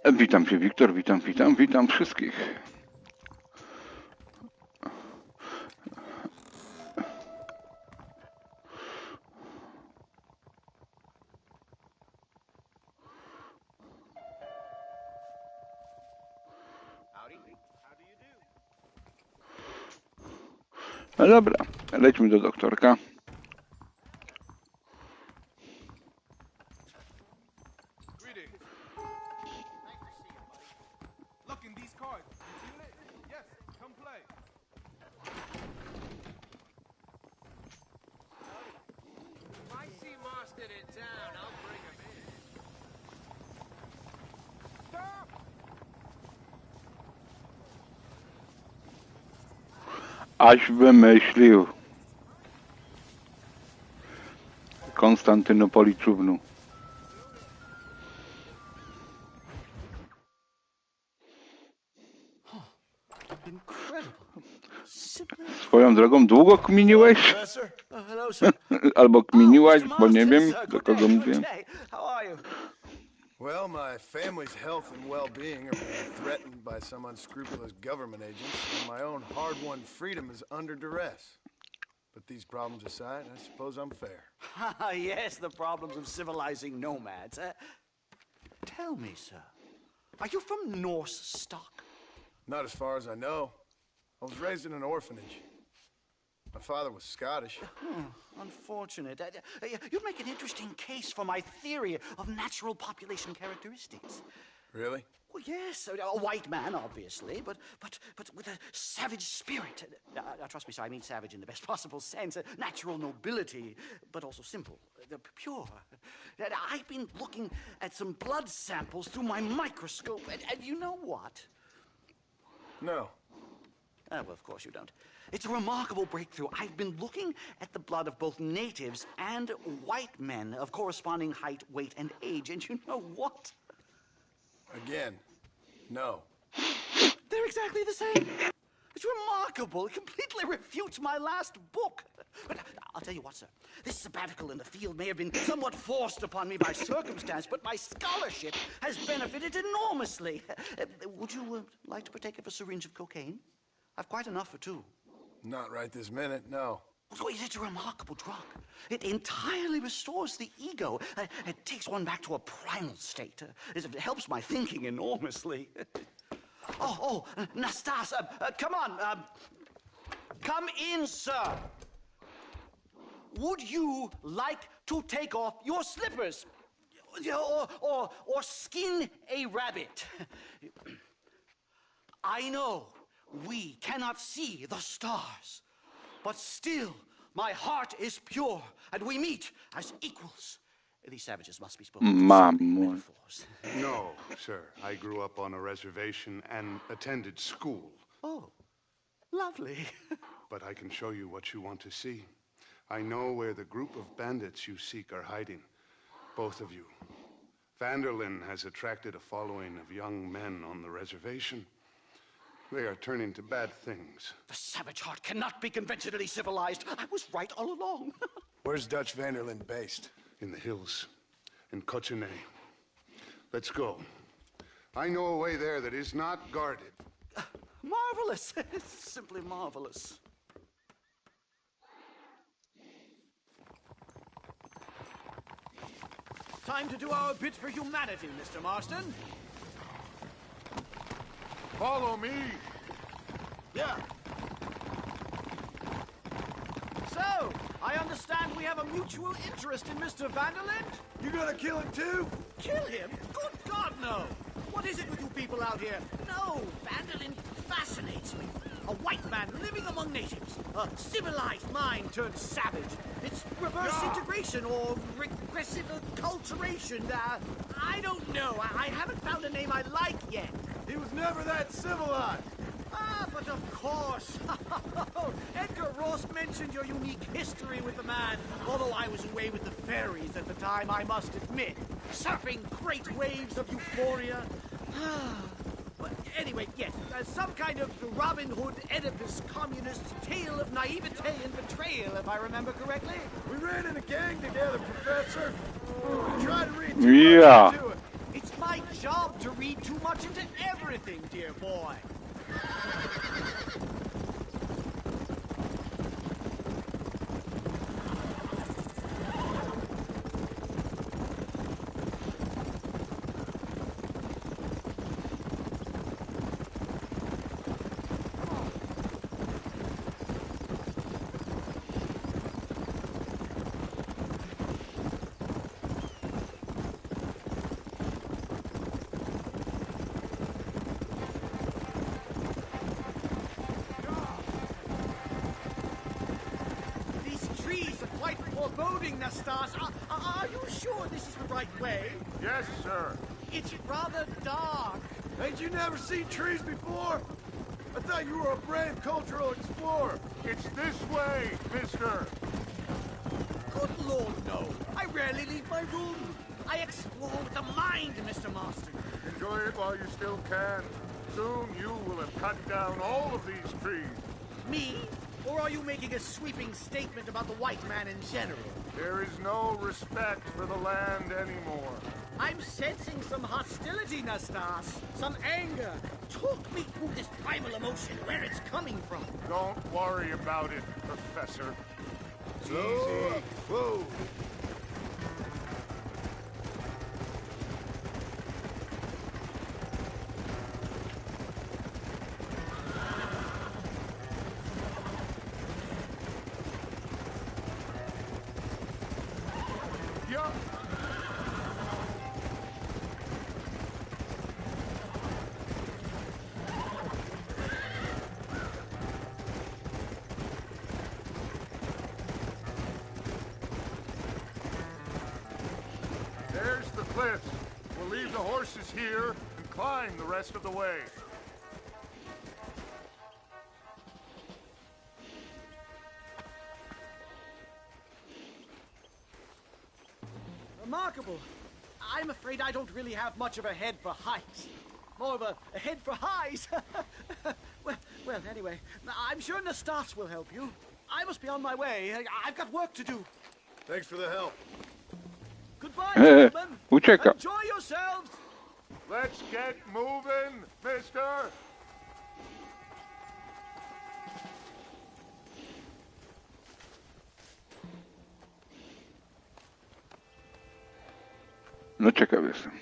Witam Cię, Wiktor, witam wszystkich. No dobra, lećmy do doktorka. Aś wymyślił. Konstantynopoliczównu. Swoją drogą długo kminiłeś? Albo kminiłaś, bo nie wiem, do kogo mówię. Well, my family's health and well-being are being threatened by some unscrupulous government agents, and my own hard-won freedom is under duress. But these problems aside, I suppose I'm fair. Yes, the problems of civilizing nomads. Tell me, sir, are you from Norse stock? Not as far as I know. I was raised in an orphanage. My father was Scottish. Unfortunate. You'd make an interesting case for my theory of natural population characteristics. Really? Well, yes, a white man, obviously, but with a savage spirit. Trust me, sir, I mean savage in the best possible sense. Natural nobility, but also simple, pure. I've been looking at some blood samples through my microscope, and you know what? No. Well, of course you don't. It's a remarkable breakthrough. I've been looking at the blood of both natives and white men of corresponding height, weight, and age, and you know what? Again, no. They're exactly the same. It's remarkable. It completely refutes my last book. But I'll tell you what, sir. This sabbatical in the field may have been somewhat forced upon me by circumstance, but my scholarship has benefited enormously. Would you like to partake of a syringe of cocaine? I've quite enough for two. Not right this minute, no. It's a remarkable drug. It entirely restores the ego. It takes one back to a primal state. It helps my thinking enormously. Nastas, come on. Come in, sir. Would you like to take off your slippers? Or skin a rabbit? I know we cannot see the stars, but still my heart is pure, and we meet as equals. These savages must be spoken metaphors. No, sir. I grew up on a reservation and attended school. Oh, lovely. But I can show you what you want to see. I know where the group of bandits you seek are hiding. Both of you. Vanderlyn has attracted a following of young men on the reservation. They are turning to bad things. The savage heart cannot be conventionally civilized. I was right all along. Where's Dutch Vanderlyn based? In the hills, in Cochene. Let's go. I know a way there that is not guarded. Marvelous. It's simply marvelous. Time to do our bit for humanity, Mr. Marston. Follow me! Yeah. So, I understand we have a mutual interest in Mr. Vanderlyn? You gonna kill him too? Kill him? Good God, no! What is it with you people out here? No, Vanderlyn fascinates me. A white man living among natives. A civilized mind turned savage. It's reverse integration or regressive acculturation. I don't know. I haven't found a name I like yet. He was never that civilized. But of course. Edgar Ross mentioned your unique history with the man, although I was away with the fairies at the time, I must admit. Surfing great waves of euphoria. But anyway, yes, some kind of Robin Hood, Oedipus, communist tale of naivete and betrayal, if I remember correctly. We ran in a gang together, Professor. We tried to read Yeah. It's my job to read too anything, dear boy. Foreboding, Nastas. Are you sure this is the right way? Yes, sir. It's rather dark. Ain't you never seen trees before? I thought you were a brave cultural explorer. It's this way, mister. Good Lord, no. I rarely leave my room. I explore with the mind, Mr. Marston. Enjoy it while you still can. Soon you will have cut down all of these trees. Me? Or are you making a sweeping statement about the white man in general? There is no respect for the land anymore. I'm sensing some hostility, Nastas. Some anger. Talk me through this primal emotion, where it's coming from. Don't worry about it, Professor. Easy. Whoa. There's the cliffs. We'll leave the horses here and climb the rest of the way. Remarkable. I'm afraid I don't really have much of a head for heights. More of a head for highs. well, anyway, I'm sure Nastas will help you. I must be on my way. I've got work to do. Thanks for the help. Goodbye, gentlemen. Ucieka. Enjoy yourselves. Let's get moving, mister. No ciekaw jestem.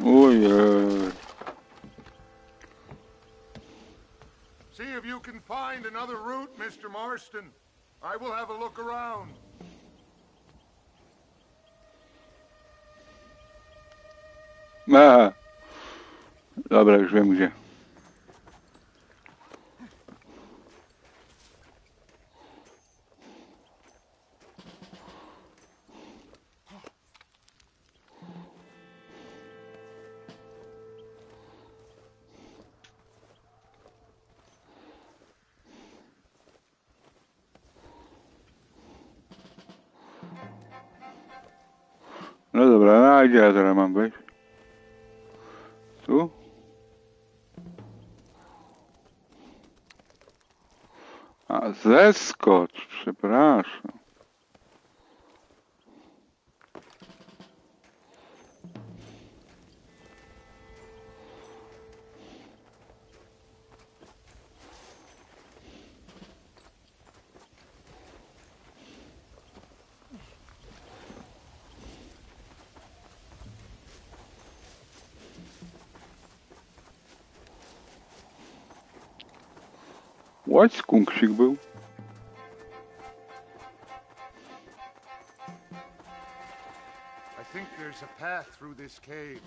Ojej. See if you can find another route, Mr. Marston. I will have a look around. Aha. Dobra, już wiem gdzie. No dobra, no a gdzie ja teraz mam wejść? Tu? A, zeskocz, przepraszam. Łaćkunksik był. I think there's a path through this cave.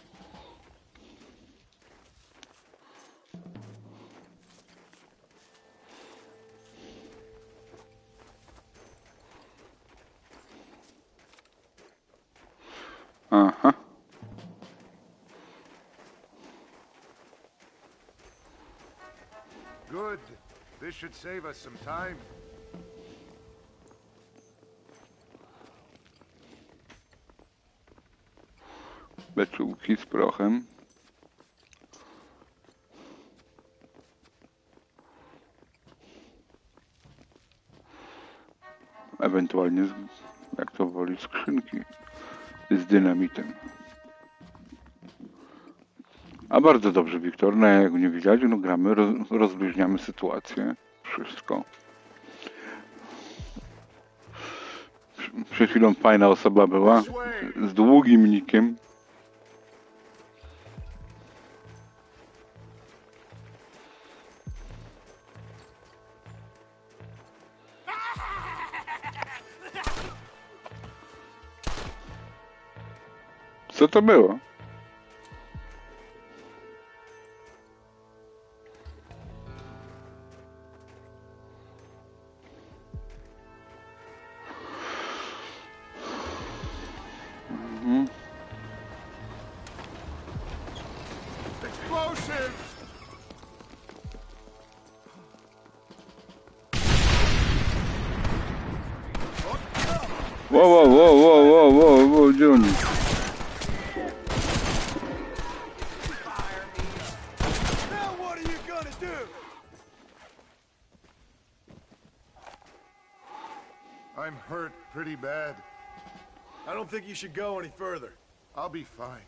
Aha. Good. This should save us some time. Beczułki z prochem. Ewentualnie, jak to woli, skrzynki z dynamitem. A bardzo dobrze, Wiktor. No jak nie widać, no gramy, rozluźniamy sytuację. Wszystko. Przed chwilą fajna osoba była z długim nikiem. Co to było? Explosives! Wow, gdzie oni? Now what are you gonna do? I'm hurt pretty bad. I don't think you should go any further. I'll be fine.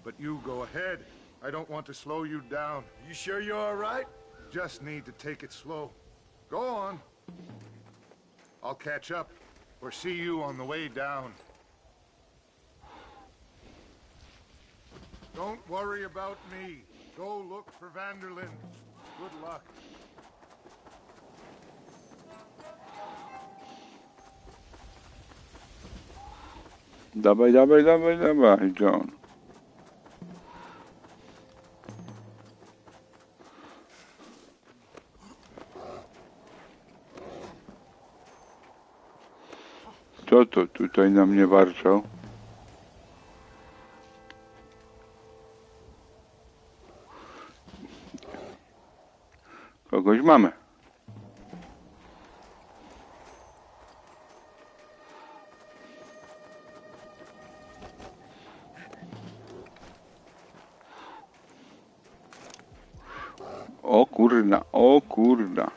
But you go ahead. I don't want to slow you down. You sure you're all right? Just need to take it slow. Go on. I'll catch up or see you on the way down. Don't worry about me. Go look for Vanderlyn. Good luck. Dawaj, John. Kto to tutaj na mnie warczał? Kogoś mamy. O kurna.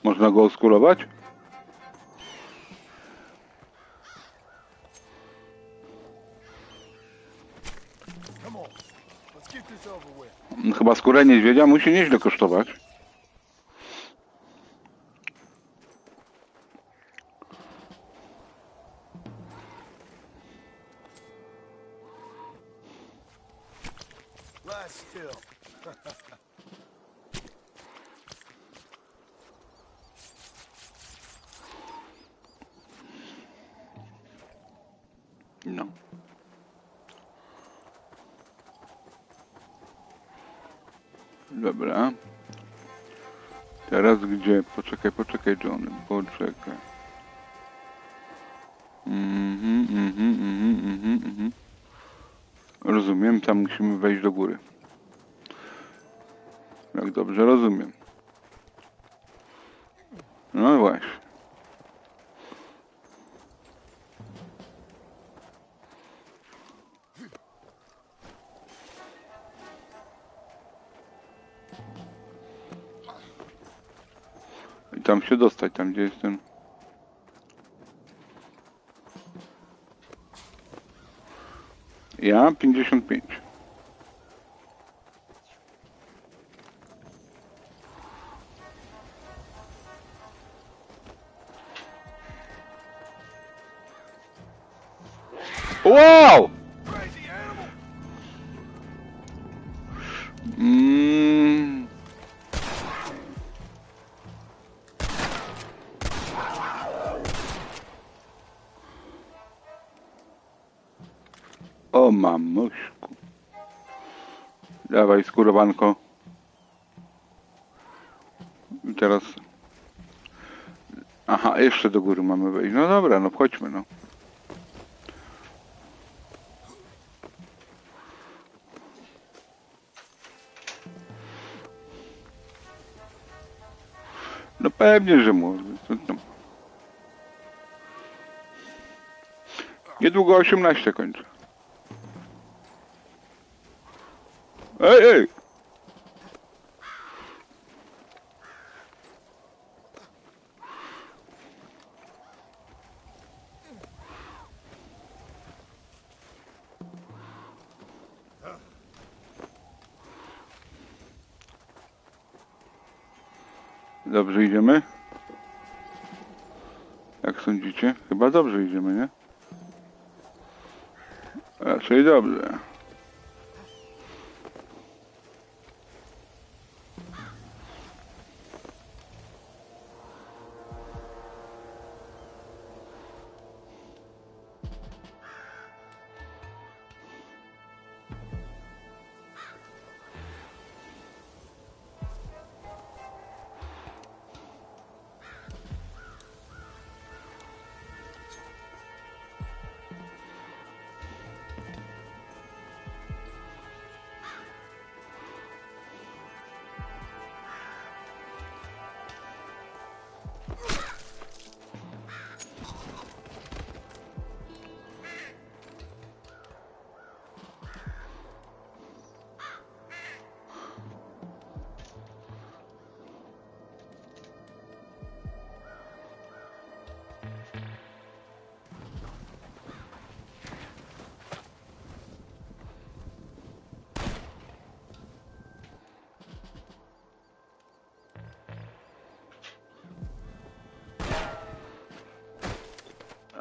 Można go oskulować? Come on. Let's get this over with. Chyba skóra niedźwiedzia musi nieźle kosztować. Lie still. No. Dobra. Teraz gdzie? Poczekaj, Johnny. Poczekaj. Rozumiem, tam musimy wejść do góry. Jak dobrze rozumiem. No właśnie. I tam się dostać, tam gdzie jestem. Ja 55. Wow! O mamuśku. Dawaj, skórowanko. I teraz... Aha, jeszcze do góry mamy wejść. No dobra, no wchodźmy, no. No pewnie, że może. Niedługo 18 kończę. Ej, ej! Dobrze idziemy? Jak sądzicie? Chyba dobrze idziemy, nie? Raczej dobrze.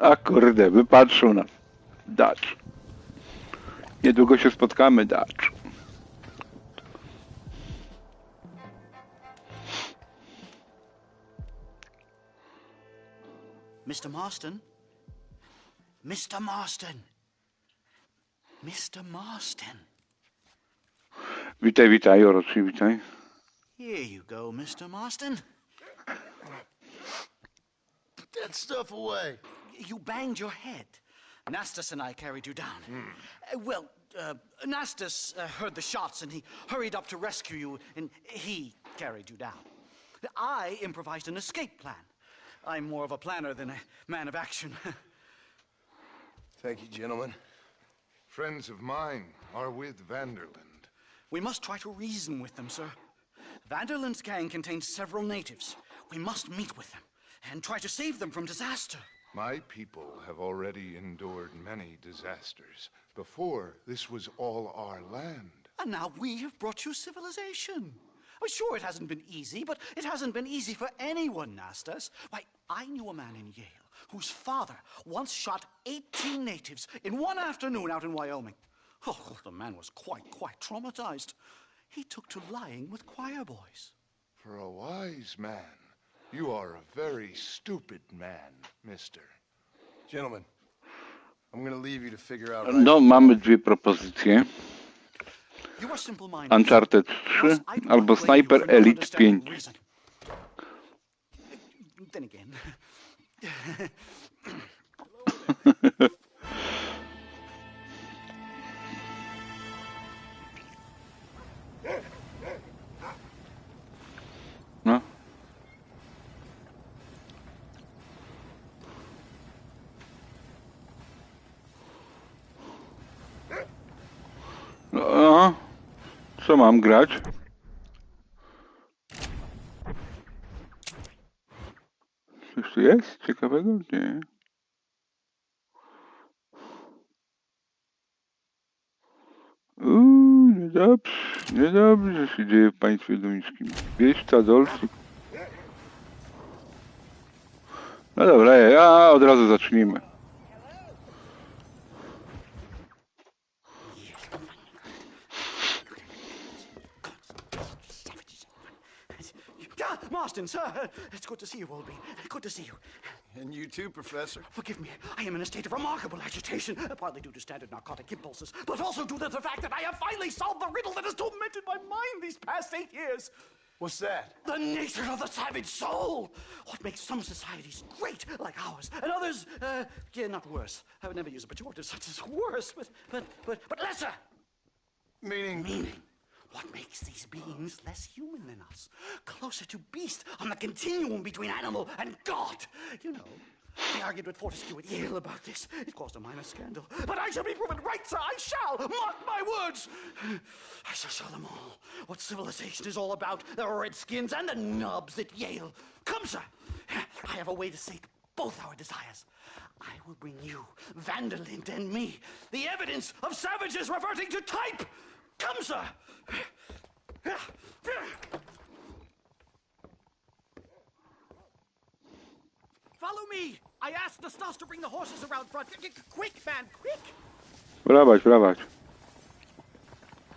A kurde, wypatrzył nas. Dacz. Niedługo się spotkamy, Dacz. Mr. Marston? Mr. Marston? Mr. Marston? Witaj, witaj, Oroczy, witaj. Here you go, Mr. Marston. Put that stuff away. You banged your head. Nastas and I carried you down. Nastas heard the shots and he hurried up to rescue you, and he carried you down. I improvised an escape plan. I'm more of a planner than a man of action. Thank you, gentlemen. Friends of mine are with Vanderland. We must try to reason with them, sir. Vanderland's gang contains several natives. We must meet with them and try to save them from disaster. My people have already endured many disasters. Before, this was all our land. And now we have brought you civilization. Well, sure, it hasn't been easy, but it hasn't been easy for anyone, Nastas. Why, I knew a man in Yale whose father once shot 18 natives in one afternoon out in Wyoming. Oh, the man was quite traumatized. He took to lying with choir boys. For a wise man, you are a very stupid man, mister. Gentlemen, I'm gonna leave you to figure out... No, mamy dwie propozycje. You are simple-minded. Uncharted 3 albo Sniper Elite 5. Then again. No. No. Co mam grać? Coś tu jest ciekawego? Nie. Niedobrze się dzieje w państwie duńskim. Wieść Adolfy. No dobra, ja od razu zacznijmy. Marston, sir. It's good to see you, Wolby. Good to see you. And you too, Professor. Forgive me, I am in a state of remarkable agitation, partly due to standard narcotic impulses, but also due to the fact that I have finally solved the riddle that has tormented my mind these past 8 years. What's that? The nature of the savage soul. What makes some societies great, like ours, and others, yeah, not worse. I would never use a pejorative such as worse, but lesser. Meaning? What makes these beings less human than us? Closer to beast on the continuum between animal and God. You know, I argued with Fortescue at Yale about this. It caused a minor scandal. But I shall be proven right, sir. I shall. Mark my words. I shall show them all what civilization is all about. The redskins and the nubs at Yale. Come, sir. I have a way to sate both our desires. I will bring you, Vanderlint and me, the evidence of savages reverting to type. Come, sir. Follow me! I asked Nastas to bring the horses around front. Quick, man, quick! Brawać.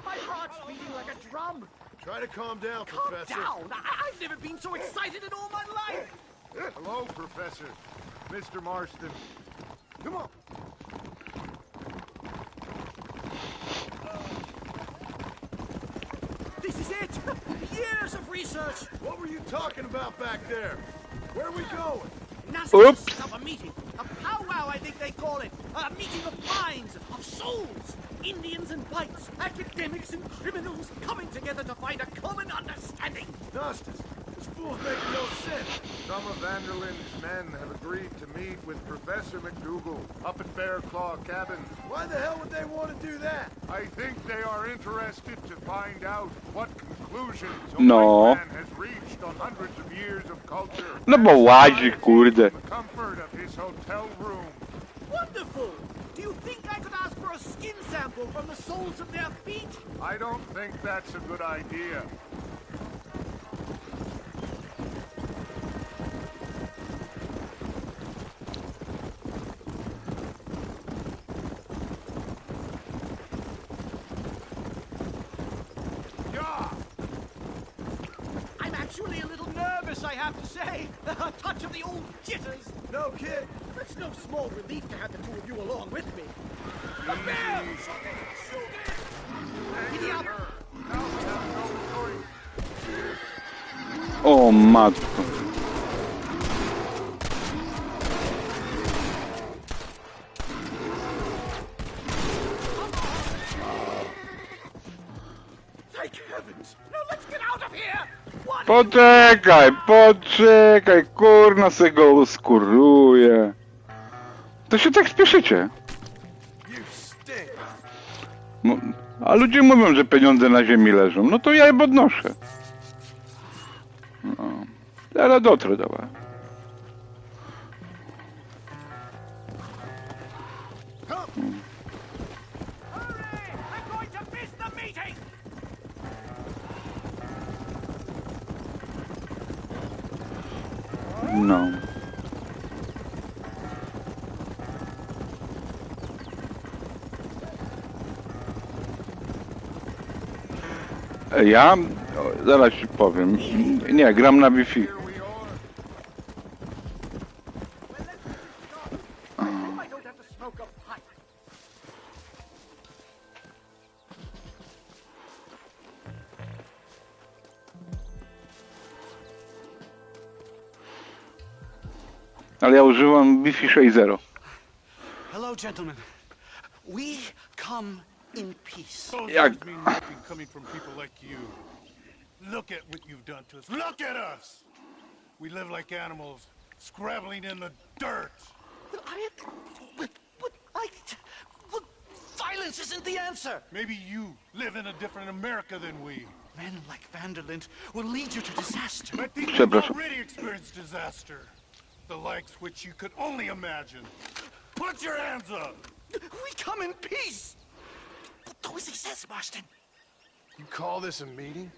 My heart's beating like a drum. Try to calm down, Calm Professor. down! I've never been so excited in all my life! Hello, Professor. Mr. Marston. Come on. This is it! Years of research! What were you talking about back there? Where are we going? NASA Oops. set up a meeting. A powwow, I think they call it. A meeting of minds, of souls. Indians and whites, academics and criminals coming together to find a common understanding. Nostis, this fool's making no sense. Some of Vanderlyn's men have agreed to meet with Professor McDougal up at Bear Claw Cabin. Why the hell would they want to do that? I think they are interested to find out what conclusions a No. white man has reached on hundreds of years of culture. No bo łazi, kurde. The comfort of his hotel room. Wonderful! Do you think I could ask for a skin sample from the soles of their feet? I don't think that's a good idea. Yeah! I'm actually a little nervous, I have to say. A touch of the old jitters. No kid. It's no small relief to have the two of you along with me. A bear! Giddy up! O matko. Thank heavens! Now let's get out of here! What? Poczekaj, kurna se go uskuruję. To się tak spieszycie. You stink. No, a ludzie mówią, że pieniądze na ziemi leżą. No to ja je podnoszę. No, ale dotrę do was. Hurry! I'm going to miss the meeting! No. Ja? O, zaraz ci powiem. Nie, gram na Wi-Fi. Here we are. Well, let's start. I hope I don't have to smoke a pipe. Ale ja używam Wi-Fi 6.0. Hello, gentlemen. We come in peace. Those Yeah. words mean nothing coming from people like you. Look at what you've done to us. Look at us! We live like animals, scrabbling in the dirt. But violence isn't the answer. Maybe you live in a different America than we. Men like Vanderlint will lead you to disaster. But these Przepraszam. have already experienced disaster. The likes which you could only imagine. Put your hands up! We come in peace. Do as he says, Marston. You call this a meeting?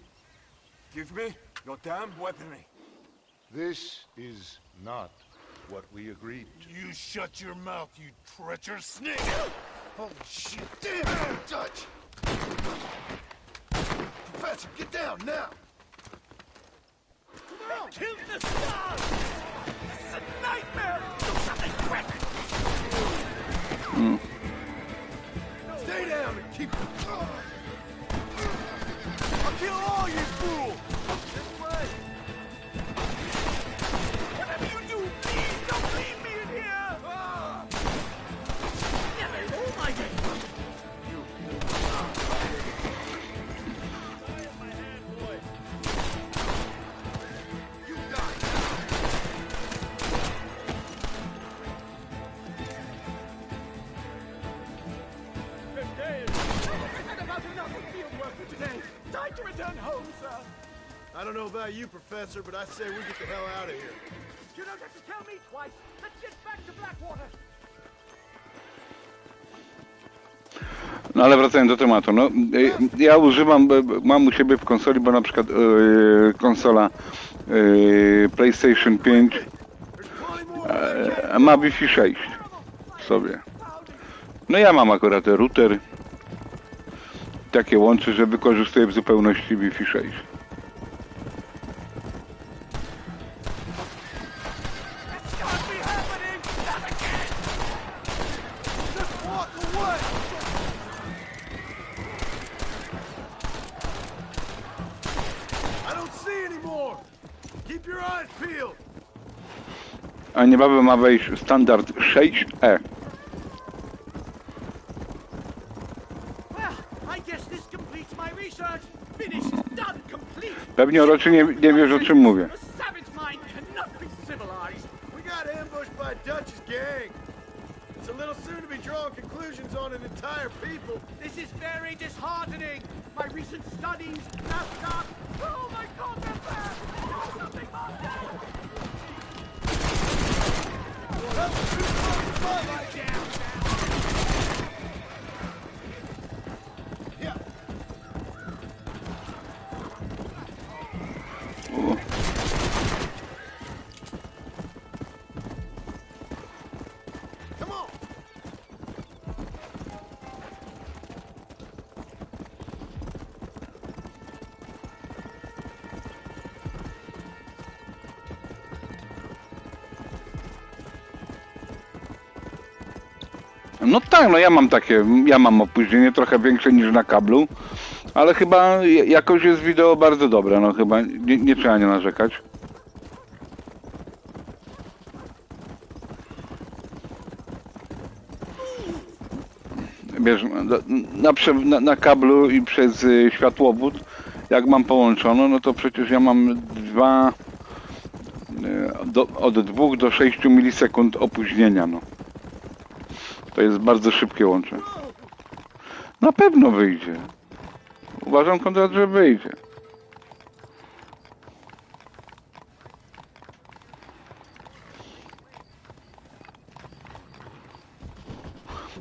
Give me your damn weaponry. This is not what we agreed to. You shut your mouth, you treacherous snake! Holy shit. Damn, Dutch. Professor, get down now. No! Kill the stars! This is a nightmare! Do something quick! Stay down and keep... I'll kill all you fools! This way! Whatever you do, please don't leave me in here! Never, oh my God! Time to return home, sir. I don't know about you, Professor, but I say we get the hell out of here. You don't have to tell me twice. Let's get back to Blackwater. No ale wracając do tematu, no ja używam, mam u siebie w konsoli, bo na przykład konsola PlayStation 5 ma Wi-Fi 6 sobie. No ja mam akurat router, takie łączy, że wykorzystuję w zupełności Wi-Fi 6. A niebawem ma wejść standard 6E. Pewnie Oroczy nie wiesz, o czym mówię. It's a little soon to be drawing conclusions on an entire people. This is very disheartening. My recent studies have got... Oh my God, they're bad! Do something about that! No tak, no ja mam opóźnienie trochę większe niż na kablu, ale chyba jakoś jest wideo bardzo dobre, no chyba nie trzeba nie narzekać. Wiesz, na kablu i przez światłowód, jak mam połączono, no to przecież ja mam od 2 do 6 milisekund opóźnienia, no. To jest bardzo szybkie łącze. Na pewno wyjdzie. Uważam, Konrad, że wyjdzie.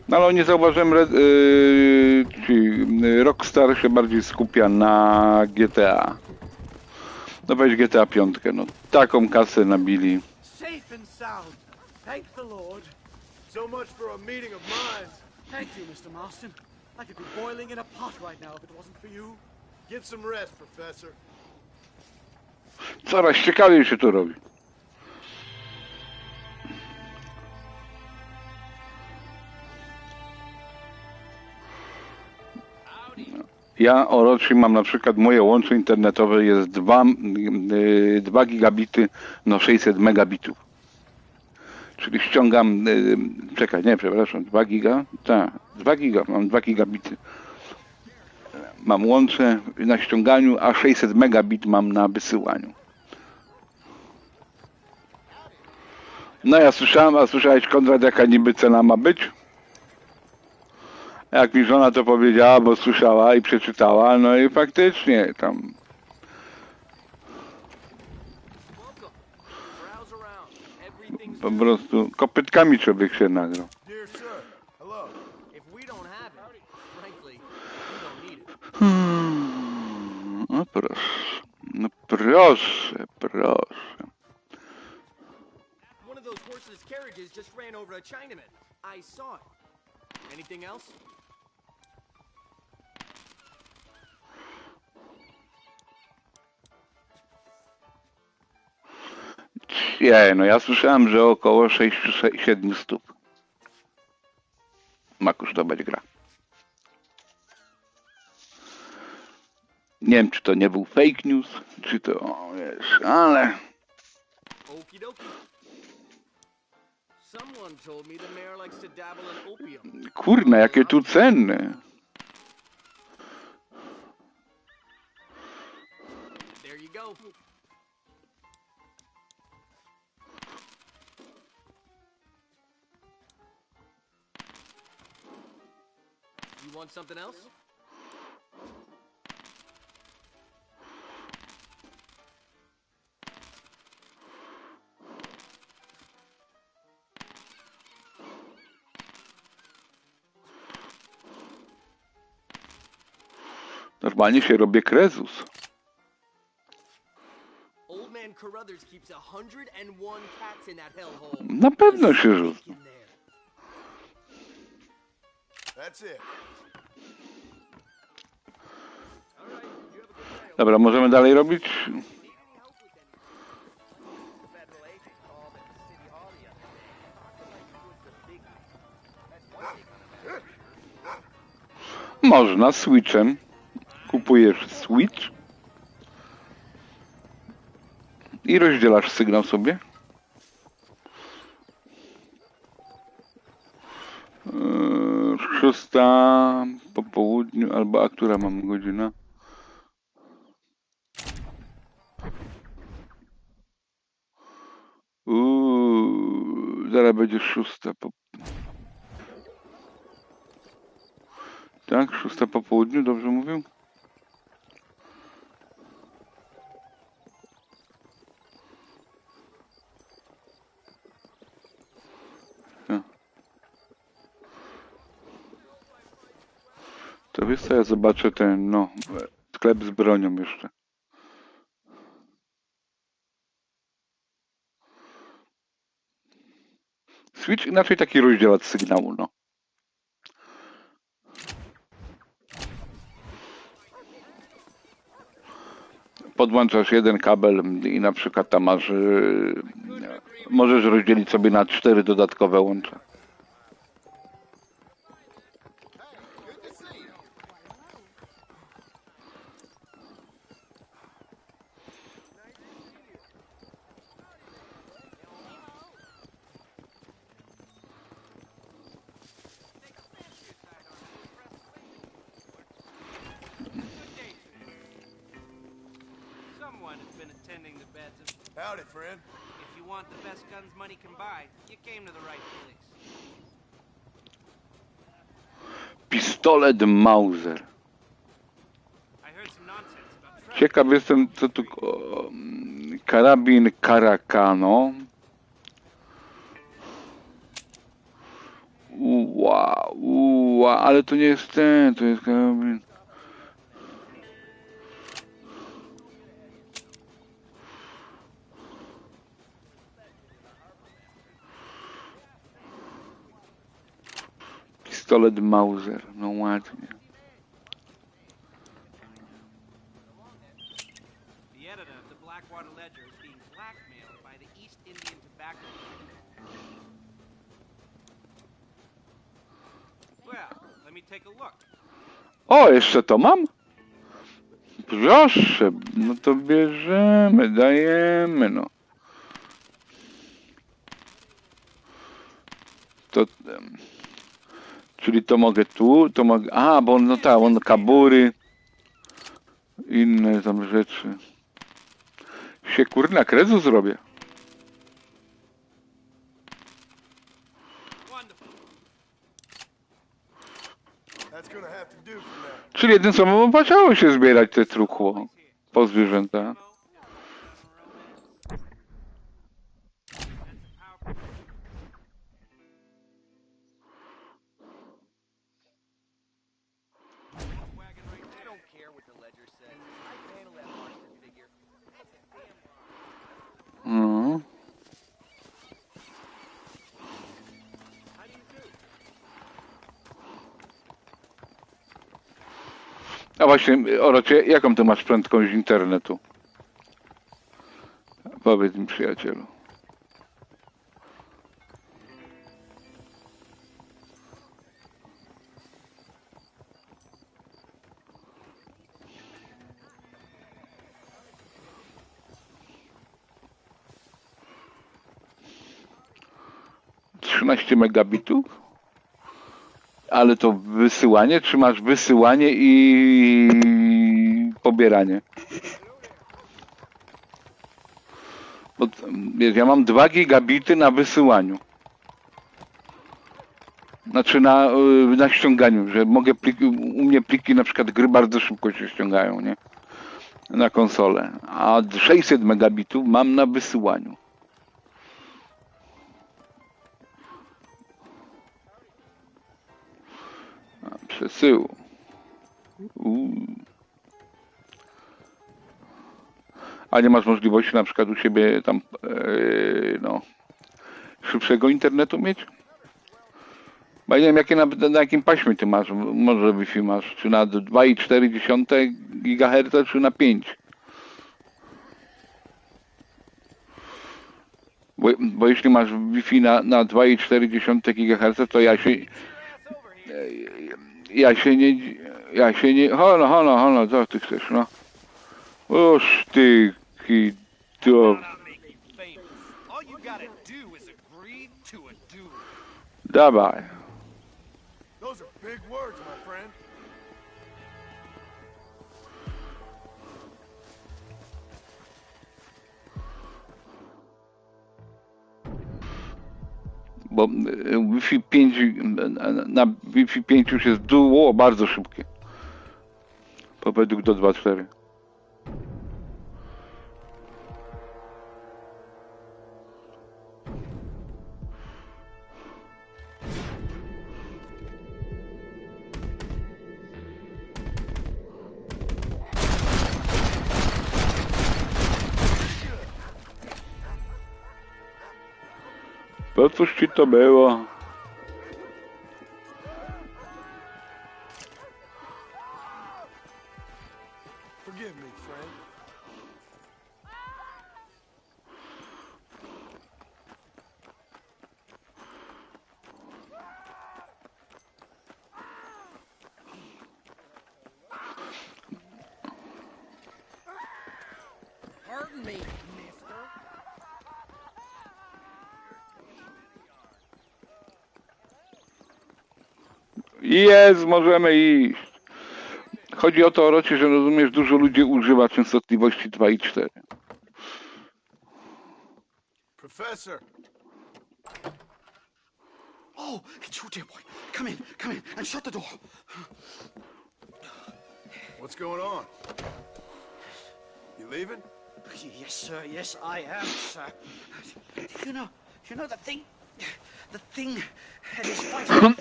No ale nie zauważyłem, Rockstar się bardziej skupia na GTA. No weź GTA 5, no taką kasę nabili. Safe and sound. Thank the Lord. So much for a meeting of minds. Thank you, Mr. Marston. I could be boiling in a pot right now if it wasn't for you. Get some rest, Professor. Coraz ciekawiej się tu robi. Ja Orochi mam na przykład, moje łącze internetowe jest 2 gigabity, no 600 megabitów. Czyli ściągam, czekaj, nie, przepraszam, 2 giga? Tak, 2 giga, mam 2 gigabity. Mam łącze na ściąganiu, a 600 megabit mam na wysyłaniu. No ja słyszałem, a słyszałeś, Konrad, jaka niby cena ma być? Jak mi żona to powiedziała, bo słyszała i przeczytała, no i faktycznie tam... Po prostu kopytkami człowiek się nagrał. No proszę, no proszę, proszę. One of those horseless carriages just ran over a Chinaman. I saw it. Anything else? Nie, no ja słyszałem, że około 6-7 stóp ma kosztować gra. Nie wiem, czy to nie był fake news, czy to, wiesz, ale... Okie dokie. Someone told me the mayor likes to dabble in opium. Kurna, jakie tu cenne. There you go. You want something else? Normalnie się robię krezus. Old man Carruthers keeps 101 cats in that hellhole. Na pewno się rzucę. In there. That's it. Dobra, możemy dalej robić? Można switchem. Kupujesz switch i rozdzielasz sygnał sobie. Szósta po południu, albo a która mam godzina? Zaraz będzie 6 po... Tak, 6 po południu, dobrze mówię? Tak. To wiesz co, ja zobaczę ten, no, sklep z bronią jeszcze. Switch inaczej taki rozdzielacz sygnału, no. Podłączasz jeden kabel i na przykład tam masz, możesz rozdzielić sobie na 4 dodatkowe łącza. Howdy, friend. If you want the best guns money can buy, you came to the right place. Pistolet Mauser. I heard some nonsense about Ciekaw jestem, co tu... karabin Karakano. Ale to nie jest ten, to jest karabin... Pistolet Mauser, no ładnie. the editor of the Blackwater Ledger is being blackmailed by the East Indian Tobacco Company. Well, let me take a look. O, jeszcze to mam? Proszę, no to bierzemy, dajemy, no. To... Czyli to mogę tu, to mogę... A, bo no tak, on kabury. Inne tam rzeczy. Się kurna krezu zrobię. Czyli jednym słowem opłacało się zbierać te truchło po zwierzęta. No. A właśnie, Orocie, jaką ty masz prędkość internetu? Powiedz mi, przyjacielu. 13 megabitów? Ale to wysyłanie, czy masz wysyłanie i pobieranie? Bo wiesz, ja mam 2 gigabity na wysyłaniu. Znaczy na ściąganiu, że mogę u mnie pliki na przykład gry bardzo szybko się ściągają, nie? Na konsolę. A 600 megabitów mam na wysyłaniu. Przesył. A nie masz możliwości na przykład u siebie tam no, szybszego internetu mieć? Bo ja nie wiem, jakie na jakim paśmie ty masz, może Wi-Fi masz, czy na 2,4 GHz, czy na 5? Bo jeśli masz Wi-Fi na 2,4 GHz, to ja się nie, hono, co ty chcesz, no? Oż ty, to. Dawaj. Those are big words, my friend. Bo Wi-Fi 5 na Wi-Fi 5 już jest bardzo szybkie. Według do 2.4. Po cóż ci to było? Forgive me, friend. Pardon me, mister. Jest, możemy iść. Chodzi o to, Orocie, że rozumiesz, dużo ludzi używa częstotliwości 2 i 4. Professor. Oh, it's you, dear boy. Come in, and shut the door. What's going on? You leaving? Yes, sir. Yes, I am, sir. You know the thing that is fighting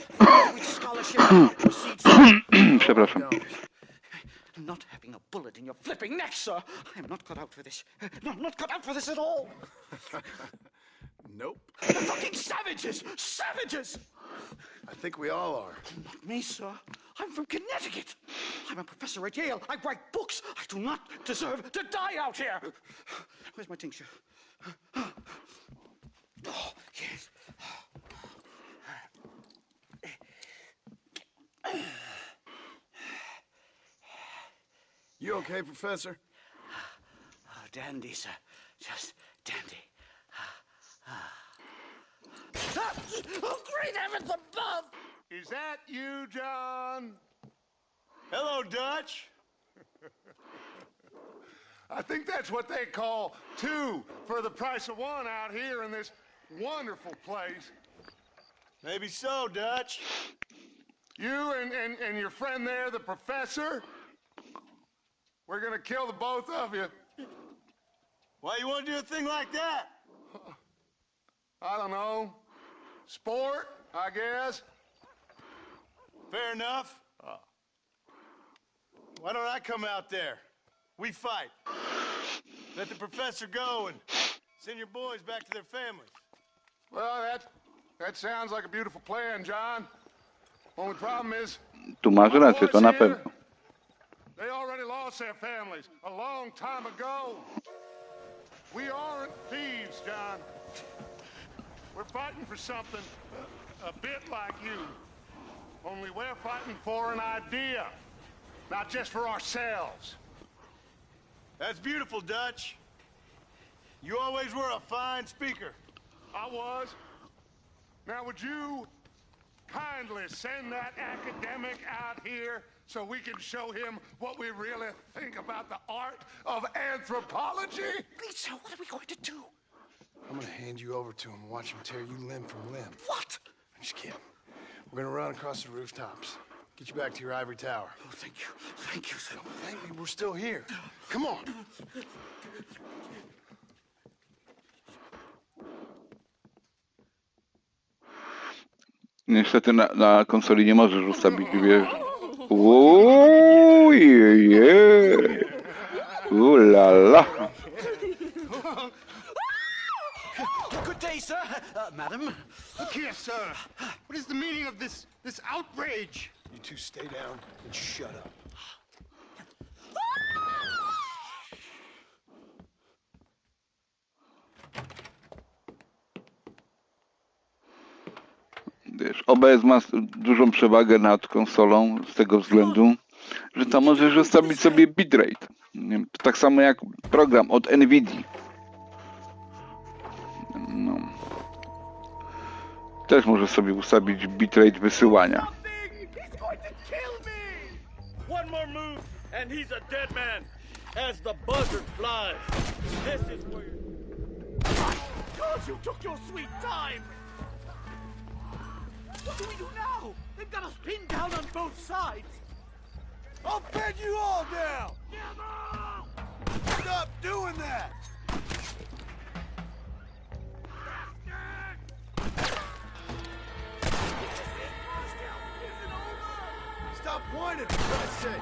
with scholarship proceeds. Przepraszam. Not having a bullet in your flipping neck, sir. I am not cut out for this. No, I'm not cut out for this at all. Nope. They're fucking savages! Savages! I think we all are. Not me, sir. I'm from Connecticut. I'm a professor at Yale. I write books. I do not deserve to die out here. Where's my tincture? Oh, yes. You okay, Professor? Oh, dandy, sir. Just dandy. Oh, great heavens above! Is that you, John? Hello, Dutch. I think that's what they call 2 for the price of 1 out here in this wonderful place. Maybe so, Dutch. You and your friend there, the professor, we're gonna kill the both of you. Why you want to do a thing like that? I don't know. Sport, I guess. Fair enough. Why don't I come out there? We fight. Let the professor go and send your boys back to their families. Well, that sounds like a beautiful plan, John. Only problem is, Tu masz rację, to na pewno. they already lost their families a long time ago. We aren't thieves, John. We're fighting for something a bit like you. Only we're fighting for an idea, not just for ourselves. That's beautiful, Dutch. You always were a fine speaker. I was. Now, would you kindly send that academic out here so we can show him what we really think about the art of anthropology? Please, sir, what are we going to do? I'm gonna hand you over to him and watch him tear you limb from limb. What? I'm just kidding. We're gonna run across the rooftops. Get you back to your ivory tower. Oh, thank you. Thank you, sir. Thank me, we're still here. Come on. Niestety na konsoli nie możesz ustawić, wiesz. Ojej. Ulala. Good day, sir. Madam. Look here, sir. What is the meaning of this outrage? You two stay down and shut up. Wiesz, OBS ma dużą przewagę nad konsolą z tego względu, że tam możesz ustawić sobie bitrate. Nie wiem, to tak samo jak program od NVIDII. No. Też możesz sobie ustawić bitrate wysyłania. He's going to kill me! One more move, and he's a dead man. As the buzzard flies, this is where... God, you took your sweet time! What do we do now? They've got us pinned down on both sides. I'll pin you all down! Stop doing that! Stop whining, for Christ's sake!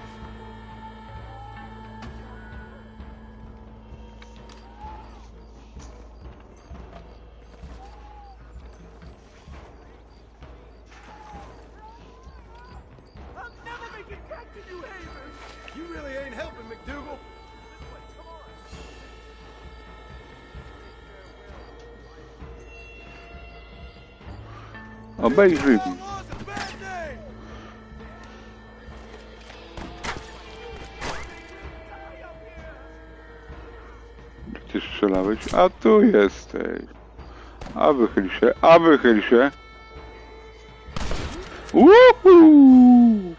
I'll never make it back to New Haven! You really ain't helping, McDougal. Obejrzyj. Outlaw's a bad name! Gdzie strzelałeś? A tu jesteś. A wychyl się, a wychyl się. Woohoo!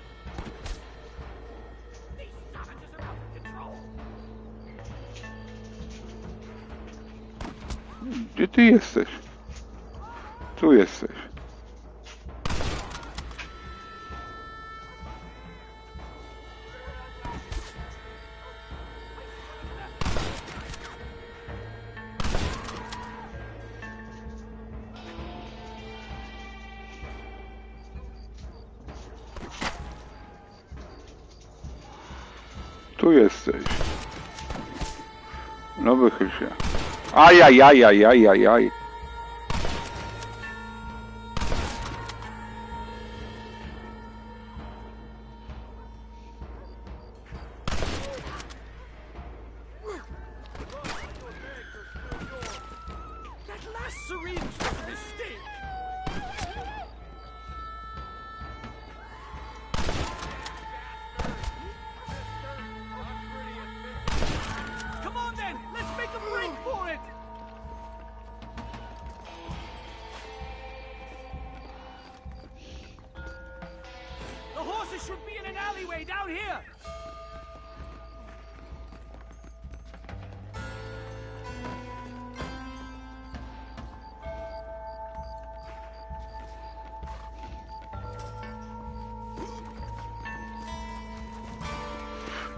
Gdzie ty jesteś? Tu jesteś. Tu jesteś. No wychyl się. Ajajajajajajaj. That last syringe was a mistake! Come on then, let's make a break for it! The horses should be in an alleyway down here!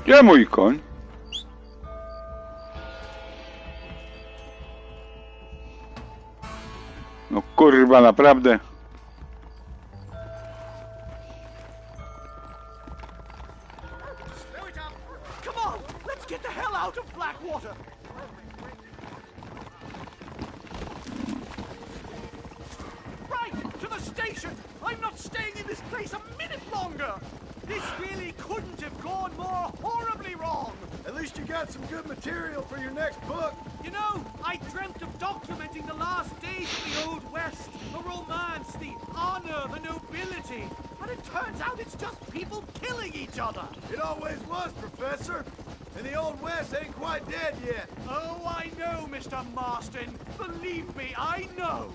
Gdzie mój koń? No kurwa, naprawdę. Come on, let's get the hell out of Blackwater! Right, to the station! I'm not staying in this place a minute longer! This really couldn't have gone more horribly wrong! At least you got some good material for your next book. You know, I dreamt of documenting the last days of the Old West, the romance, the honor, the nobility. But it turns out it's just people killing each other. It always was, Professor. And the Old West ain't quite dead yet. Oh, I know, Mr. Marston. Believe me, I know.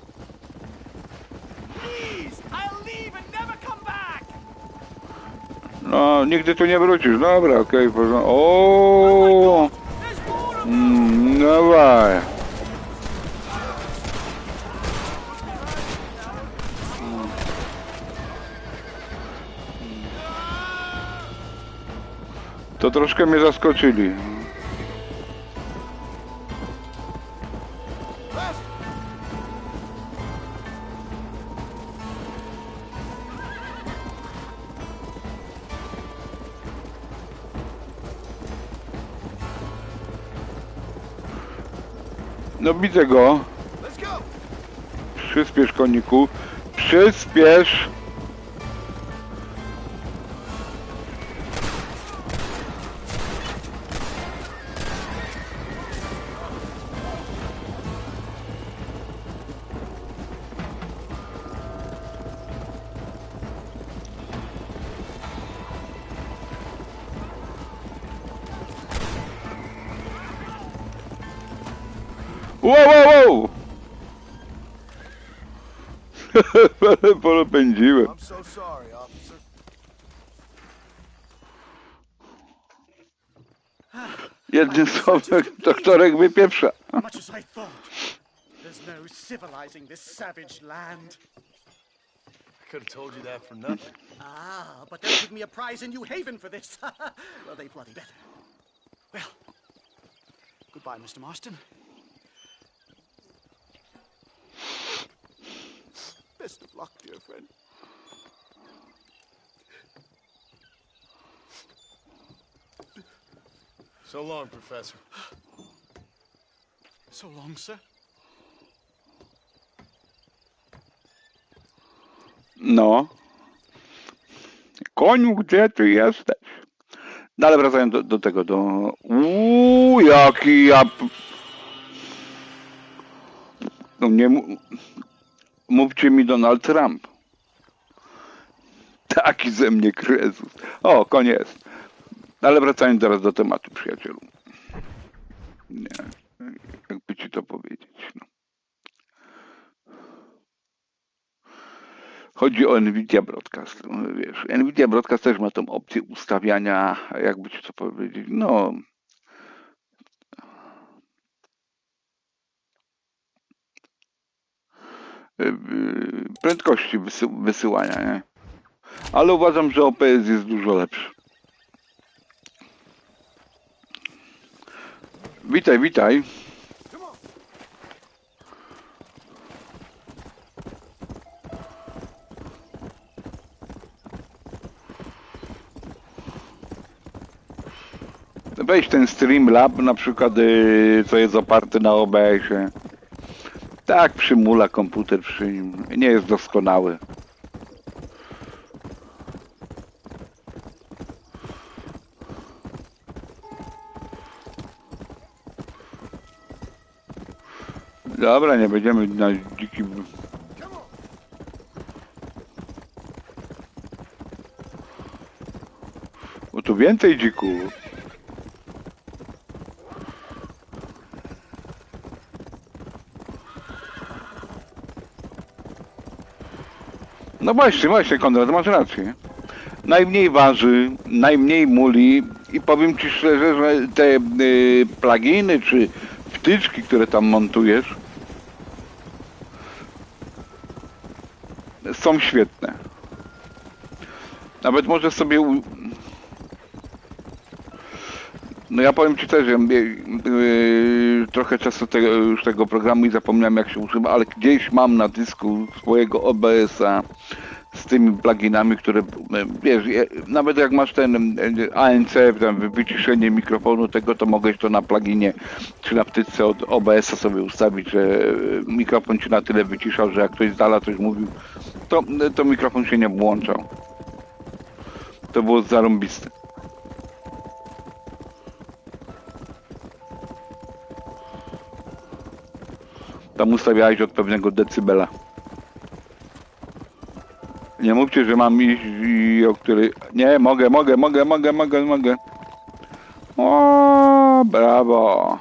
No, nigdy tu nie wrócisz. Dobra, okej, porządku. O, dawaj. To troszkę mnie zaskoczyli. No widzę go. Przyspiesz, koniku. Przyspiesz. Wow! Polopędziłem. I'm so sorry, officer. Jednym słowem, doktorek wypieprza. Much as I thought. There's no civilizing this savage land. I could have told you that for nothing. Ah, but they'll give me a prize in New Haven for this. Well, they bloody better. Well, goodbye, Mr. Marston. Best of luck, dear friend. So long, Professor. So long, sir. No. Koniu, gdzie ty jesteś? No ale wracając do tego, jaki ja... No nie mówcie mi Donald Trump. Taki ze mnie Krezus. O, koniec. Ale wracając teraz do tematu, przyjacielu. Nie, jakby ci to powiedzieć, no. Chodzi o Nvidia Broadcast. Wiesz, Nvidia Broadcast też ma tą opcję ustawiania, jakby ci to powiedzieć, no... prędkości wysyłania, nie? Ale uważam, że OPS jest dużo lepszy. Witaj, witaj. Weź ten Streamlab na przykład, co jest oparty na OBS-ie. Tak przymula komputer przy nim. Nie jest doskonały. Dobra, nie będziemy na dzikim... Bo tu więcej dzików. No właśnie, Konrad, masz rację. Najmniej waży, najmniej muli i powiem ci szczerze, że te pluginy czy wtyczki, które tam montujesz, są świetne. Nawet możesz sobie... No ja powiem ci też, że trochę czasu już tego programu i zapomniałem jak się używa, ale gdzieś mam na dysku swojego OBS-a z tymi pluginami, które, wiesz, nawet jak masz ten ANC, tam wyciszenie mikrofonu tego, to mogłeś to na pluginie czy na wtyczce od OBS-a sobie ustawić, że mikrofon ci na tyle wyciszał, że jak ktoś z dala coś mówił, to mikrofon się nie włączał. To było zarąbiste. Tam ustawiałeś od pewnego decybela. Nie mówcie, że mam iść i o której... Nie, mogę. O, brawo.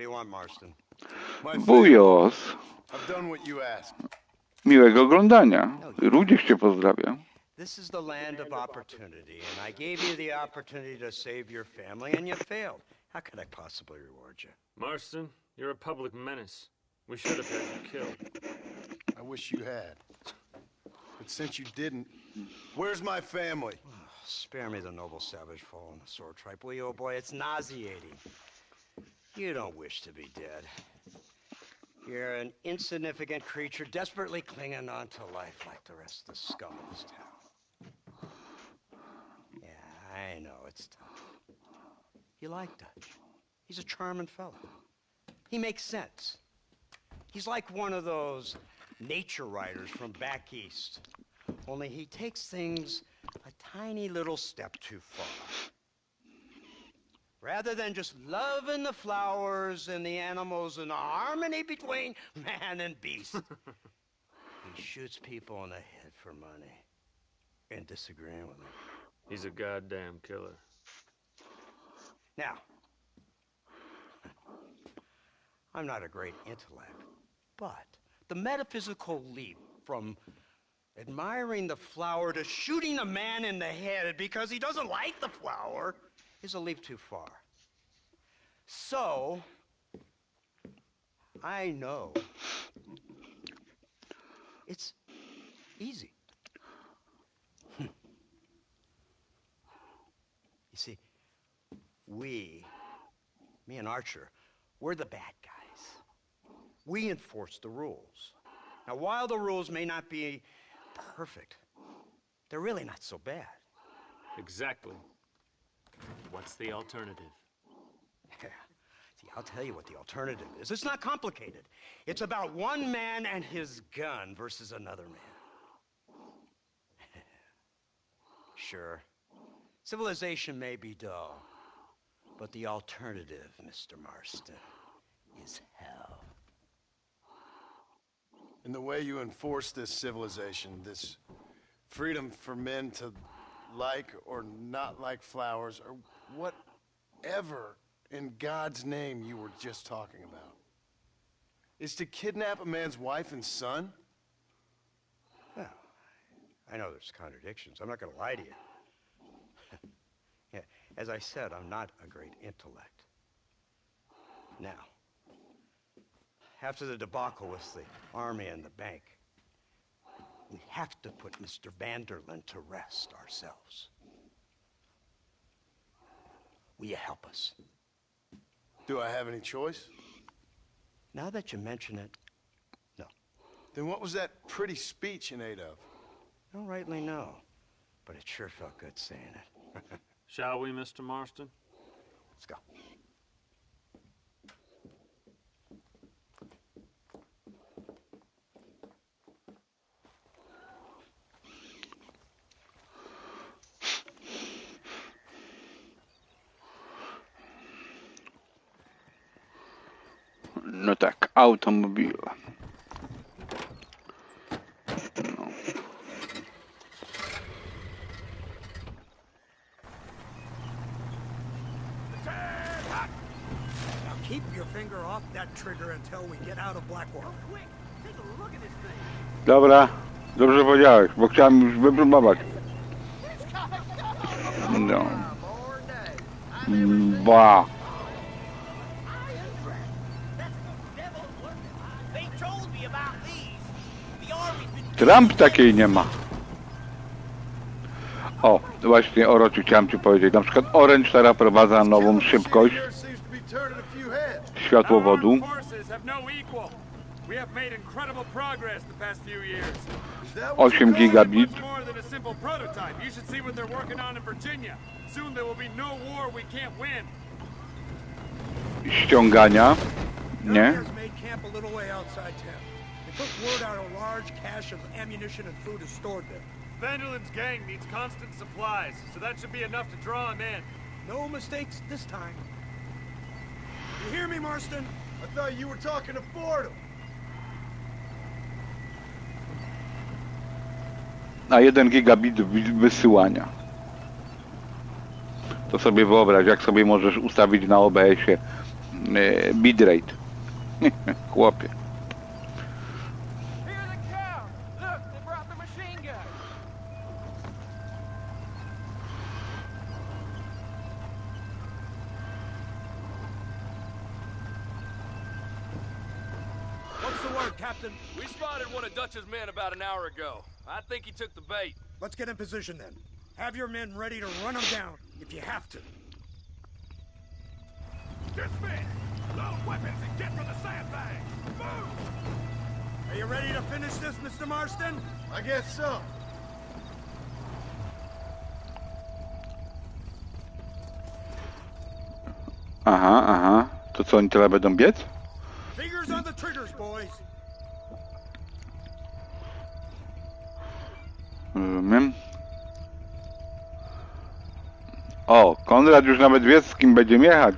do you want, Marston? My family. Wujos, I've done what you asked. miłego oglądania. Rudziś cię pozdrawia. This is the land of opportunity, and I gave you the opportunity to save your family, and you failed. How could I possibly reward you? Marston, you're a public menace. We should have had you killed. I wish you had. But since you didn't, where's my family? Spare me the noble savage fall on the sword tripe, will you, old boy? It's nauseating. You don't wish to be dead. You're an insignificant creature desperately clinging on to life like the rest of the scum of this town. Yeah, I know, it's tough. You like Dutch. He's a charming fellow. He makes sense. He's like one of those nature writers from back east. Only he takes things a tiny little step too far. Rather than just loving the flowers and the animals and the harmony between man and beast, he shoots people in the head for money and disagreeing with them. He's a goddamn killer. Now, I'm not a great intellect, but the metaphysical leap from admiring the flower to shooting a man in the head because he doesn't like the flower is a leap too far. So, I know it's easy. You see, me and Archer, we're the bad guys. We enforce the rules. Now, while the rules may not be perfect, they're really not so bad. Exactly. What's the alternative? Yeah. See, I'll tell you what the alternative is. It's not complicated. It's about one man and his gun versus another man. Sure, civilization may be dull, but the alternative, Mr. Marston, is hell. And the way you enforce this civilization, this freedom for men to like or not like flowers, or whatever in God's name you were just talking about, is to kidnap a man's wife and son? Well, I know there's contradictions. I'm not going to lie to you. Yeah, as I said, I'm not a great intellect. Now, after the debacle with the army and the bank, we have to put Mr. Van der Linde to rest ourselves. Will you help us? Do I have any choice? Now that you mention it, no. Then what was that pretty speech in aid of? I don't rightly know, but it sure felt good saying it. Shall we, Mr. Marston? Let's go. No tak, automobil. No. Now keep your finger off that trigger until we get out of Blackwater. Quick, take a look at this thing. Dobra, dobrze powiedziałeś, bo chciałem już wypróbować. No. Ba. Trump takiej nie ma. O, właśnie o Rociu chciałem ci powiedzieć. Na przykład Orange teraz prowadza nową szybkość światłowodu. 8 gigabit. Ściągania. Nie? They took word out a large cache of ammunition and food is stored there. Van der Linde's gang needs constant supplies, so that should be enough to draw him in. No mistakes this time. You hear me, Marston? I thought you were talking to Fordham. A 1 gigabit wysyłania. To sobie wyobraź, jak sobie możesz ustawić na OBS-ie bitrate. Chłopie. What's the word, Captain? We spotted one of Dutch's men about an hour ago. I think he took the bait. Let's get in position then. Have your men ready to run them down if you have to. Dismiss! Load weapons and get to the sandbag! Move! Are you ready to finish this, Mr. Marston? I guess so. Aha, aha. To co, oni teraz będą biec? Fingers on the triggers, boys. Rozumiem. O, Konrad już nawet wie, z kim będziemy jechać.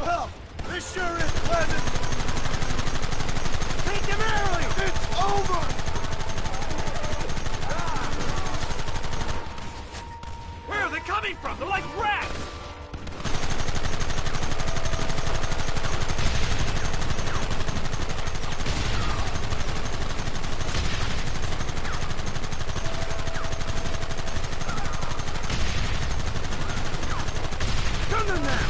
Well, this sure is pleasant. Take them early! It's over! Where are they coming from? They're like rats! Turn them now!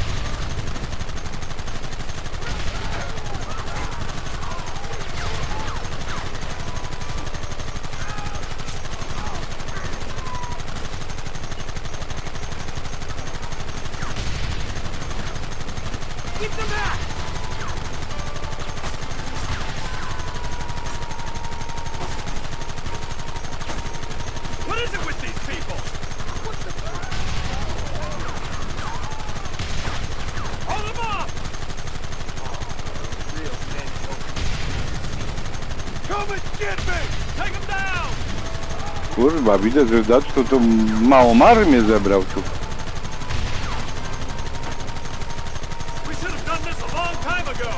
Keep them back! What is it with these people? What the fuck? Hold them off! Real men. Come and get me! Take them down! Kurwa, widzę, że Dacz to małą armię zebrał tu. We should have done this a long time ago!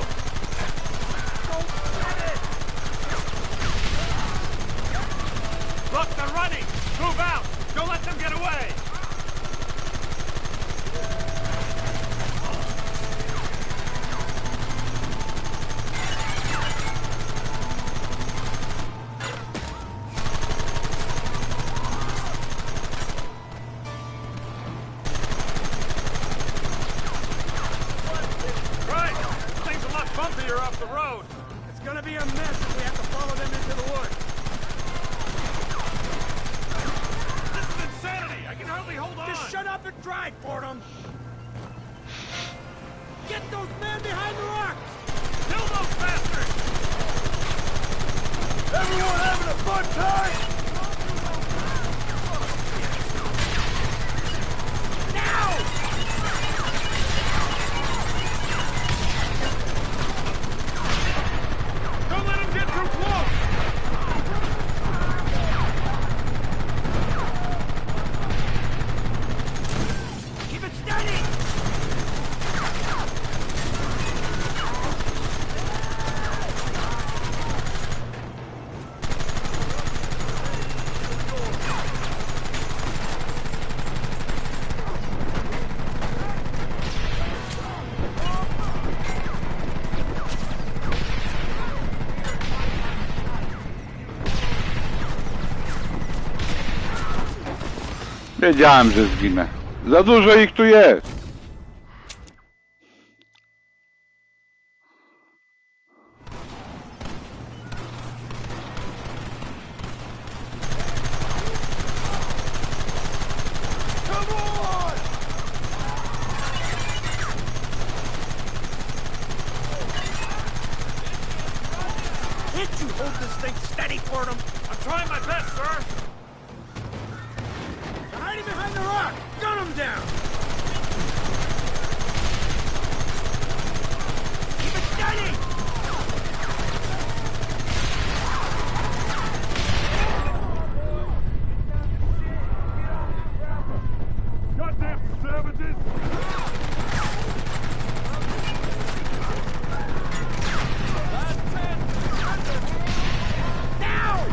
Look, they're running! Move out! Don't let them get away! Right! This thing's a lot bumpier off the road! It's gonna be a mess if we have to follow them into the woods! This is insanity! I can hardly hold on! Just shut up and drive, Fordham! Get those men behind the rocks! Kill those bastards! Everyone having a fun time? Now! Don't let him get too close! Keep it steady! Wiedziałem, że zginę. Za dużo ich tu jest. Come on! Can't you hold this thing steady, Fordham? I'm trying my best, sir! They're hiding behind the rock! Gun them down! Keep it steady! Goddamn savages! Now!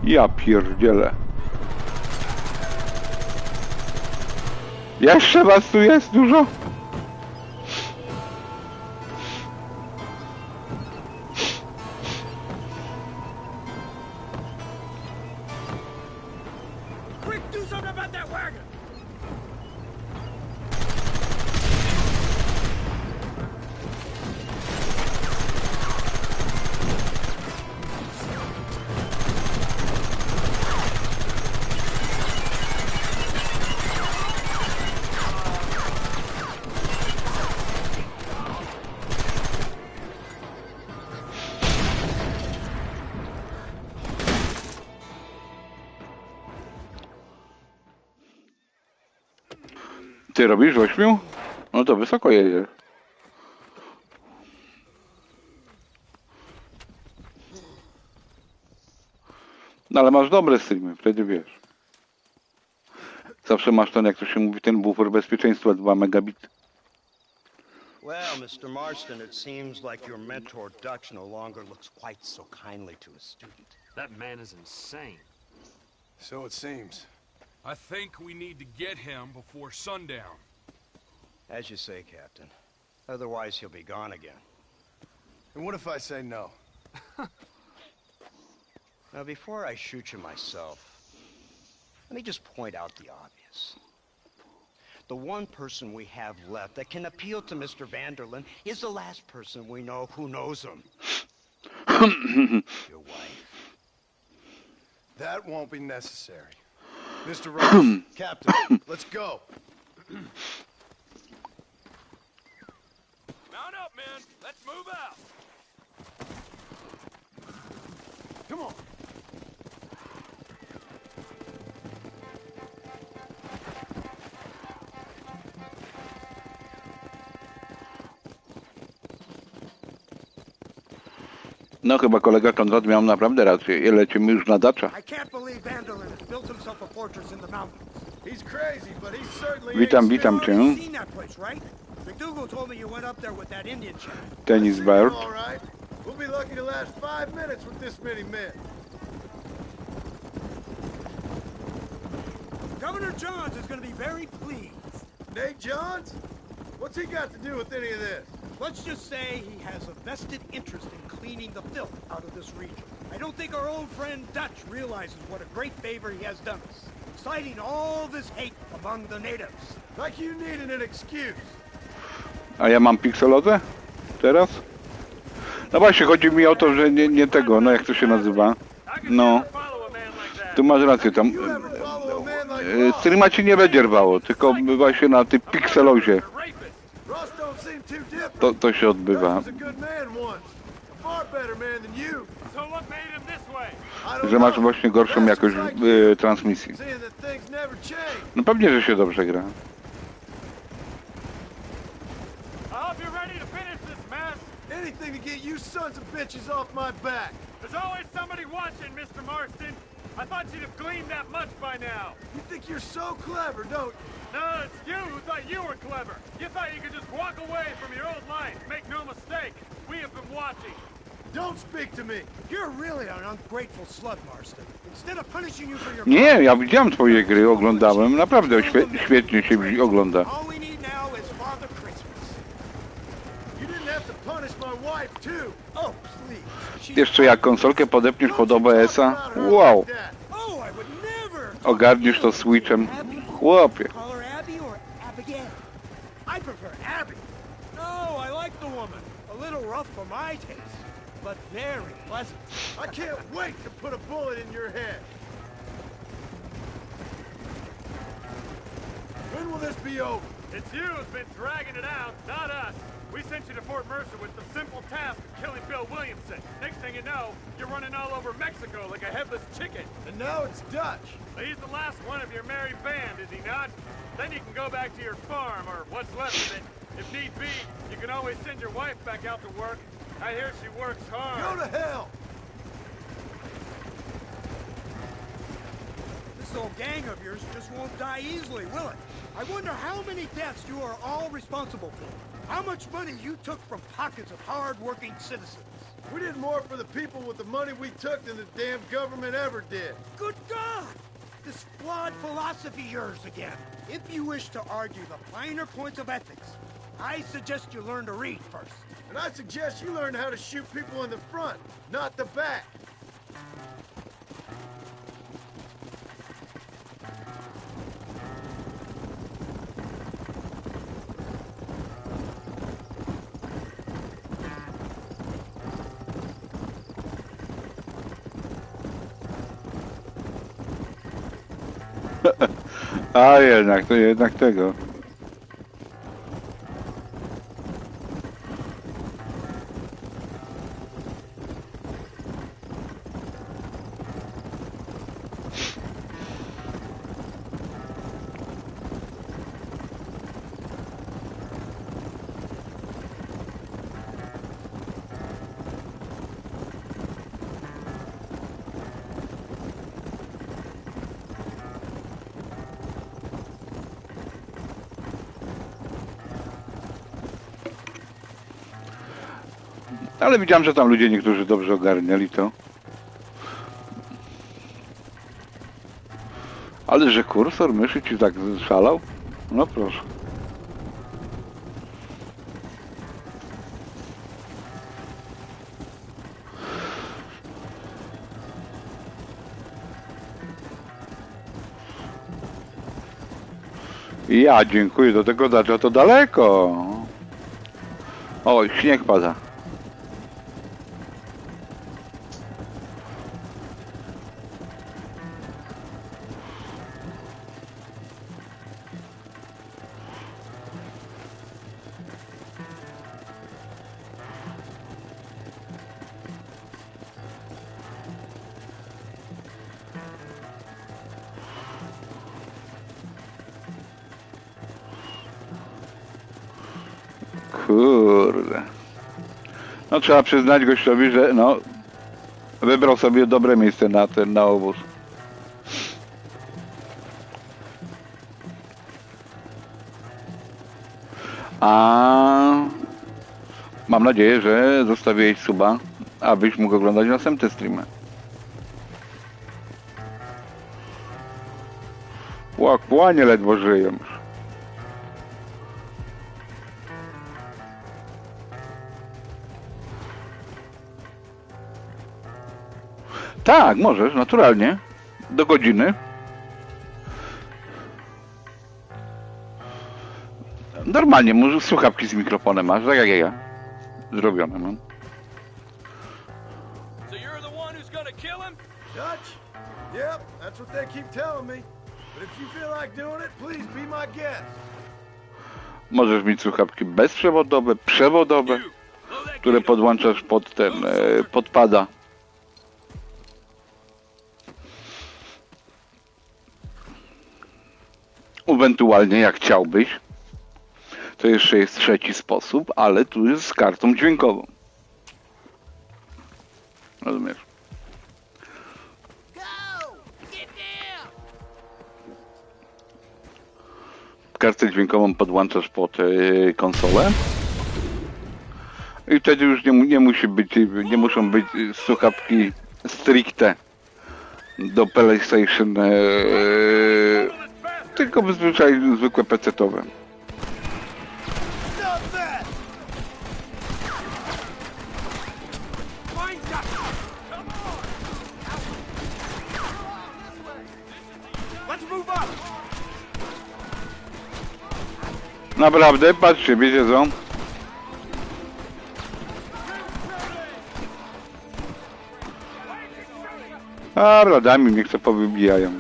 Ja pierdzielę. Jeszcze was tu jest dużo? Quick, do something about that wagon! Ty robisz w 8? No to wysoko jedziesz. No ale masz dobre streamy, wtedy wiesz. Zawsze masz ten, jak to się mówi, ten bufor bezpieczeństwa 2 megabity. Well, Mr. Marston, it seems like your mentor Dutch no longer looks quite so kindly to his student. That man is insane. So it seems. I think we need to get him before sundown. As you say, Captain. Otherwise, he'll be gone again. And what if I say no? Now, before I shoot you myself, let me just point out the obvious. The one person we have left that can appeal to Mr. Vanderlyn is the last person we know who knows him. Your wife. That won't be necessary. Mr. Ross, Captain, let's go. Mount up, men. Let's move out. Come on. No chyba kolega Konrad miał naprawdę rację. Lecimy już na Dacza. I can't believe Vanderlyn has built himself a fortress in the mountains. He's crazy, but he certainly Witam, witam cię. You've seen that place, right? McDougal told me you went up there with that Indian chap. Tenis Bird. All right. We'll be lucky to last 5 minutes with this many men. Governor Johns is going to be very pleased. Nate Johns? What's he got to do with any of this? Let's just say he has a vested interest in cleaning the filth out of this region. I don't think our old friend Dutch realizes what a great favor he has done us, inciting all this hate among the natives. Like you needed an excuse. A ja mam pikselozę? Teraz? No właśnie, chodzi mi o to, że nie tego, no jak to się nazywa? No. Tu masz rację, tam... Streama ci nie będzie rwało, tylko właśnie na tej pikselozie. To się odbywa. Że masz właśnie gorszą jakość transmisji. No pewnie, że się dobrze gra. Anything to get you sons of bitches off my back. There's always somebody watching, Mr. Marston. I thought you'd have gleaned that much by now. You think you're so clever, don't you? No, it's you who thought you were clever. You thought you could just walk away from your old life. Make no mistake, we have been watching. Don't speak to me. You're really an ungrateful slug, Marston. Instead of punishing you for your... Nie, ja widziałem twoje gry, oglądałem. Naprawdę świetnie się ogląda. All we need now is Father Christmas. You didn't have to punish my wife, too. Oh, please. Jeszcze jak konsolkę podepniesz pod OBS-a, wow. Oh, I would never. Ogarniesz to Switchem, chłopie. Call her Abby or Abigail? I prefer Abby. No, I like the woman. A little rough for my taste, but very pleasant. I can't wait to put a bullet in your head. When will this be over? It's you who's been dragging it out, not us. We sent you to Fort Mercer with the simple task of killing Bill Williamson. Next thing you know, you're running all over Mexico like a headless chicken. And now it's Dutch. He's the last one of your merry band, is he not? Then you can go back to your farm, or what's left of it. If need be, you can always send your wife back out to work. I hear she works hard. Go to hell! This old gang of yours just won't die easily, will it? I wonder how many deaths you are all responsible for. How much money you took from pockets of hard-working citizens. We did more for the people with the money we took than the damn government ever did. Good God! This flawed philosophy of yours again. If you wish to argue the finer points of ethics, I suggest you learn to read first. And I suggest you learn how to shoot people in the front, not the back. A jednak, to jednak tego. Ale widziałem, że tam ludzie niektórzy dobrze ogarniali to. Ale że kursor myszy ci tak szalał? No proszę. Ja dziękuję, do tego dacza to daleko. O, śnieg pada. Kurde. No trzeba przyznać gościowi, że no wybrał sobie dobre miejsce na obóz. A mam nadzieję, że zostawiłeś suba, abyś mógł oglądać następne streamy. Płanie ledwo żyją już. Tak, możesz, naturalnie. Do godziny. Normalnie, może słuchawki z mikrofonem masz, tak jak ja. Zrobione mam. So you're the one who's gonna kill him? Dutch? Yep, that's what they keep telling me. But if you feel like doing it, please be my guest. Możesz mieć słuchawki bezprzewodowe, przewodowe, które podłączasz pod ten, pod pada. Ewentualnie, jak chciałbyś, to jeszcze jest trzeci sposób, ale tu jest z kartą dźwiękową. Rozumiesz? Kartę dźwiękową podłączasz pod konsolę i wtedy już nie muszą być słuchawki stricte do PlayStation, tylko zwykłe PC-towe. Naprawdę, patrzcie, wiecie co? A radami mnie co powybijają.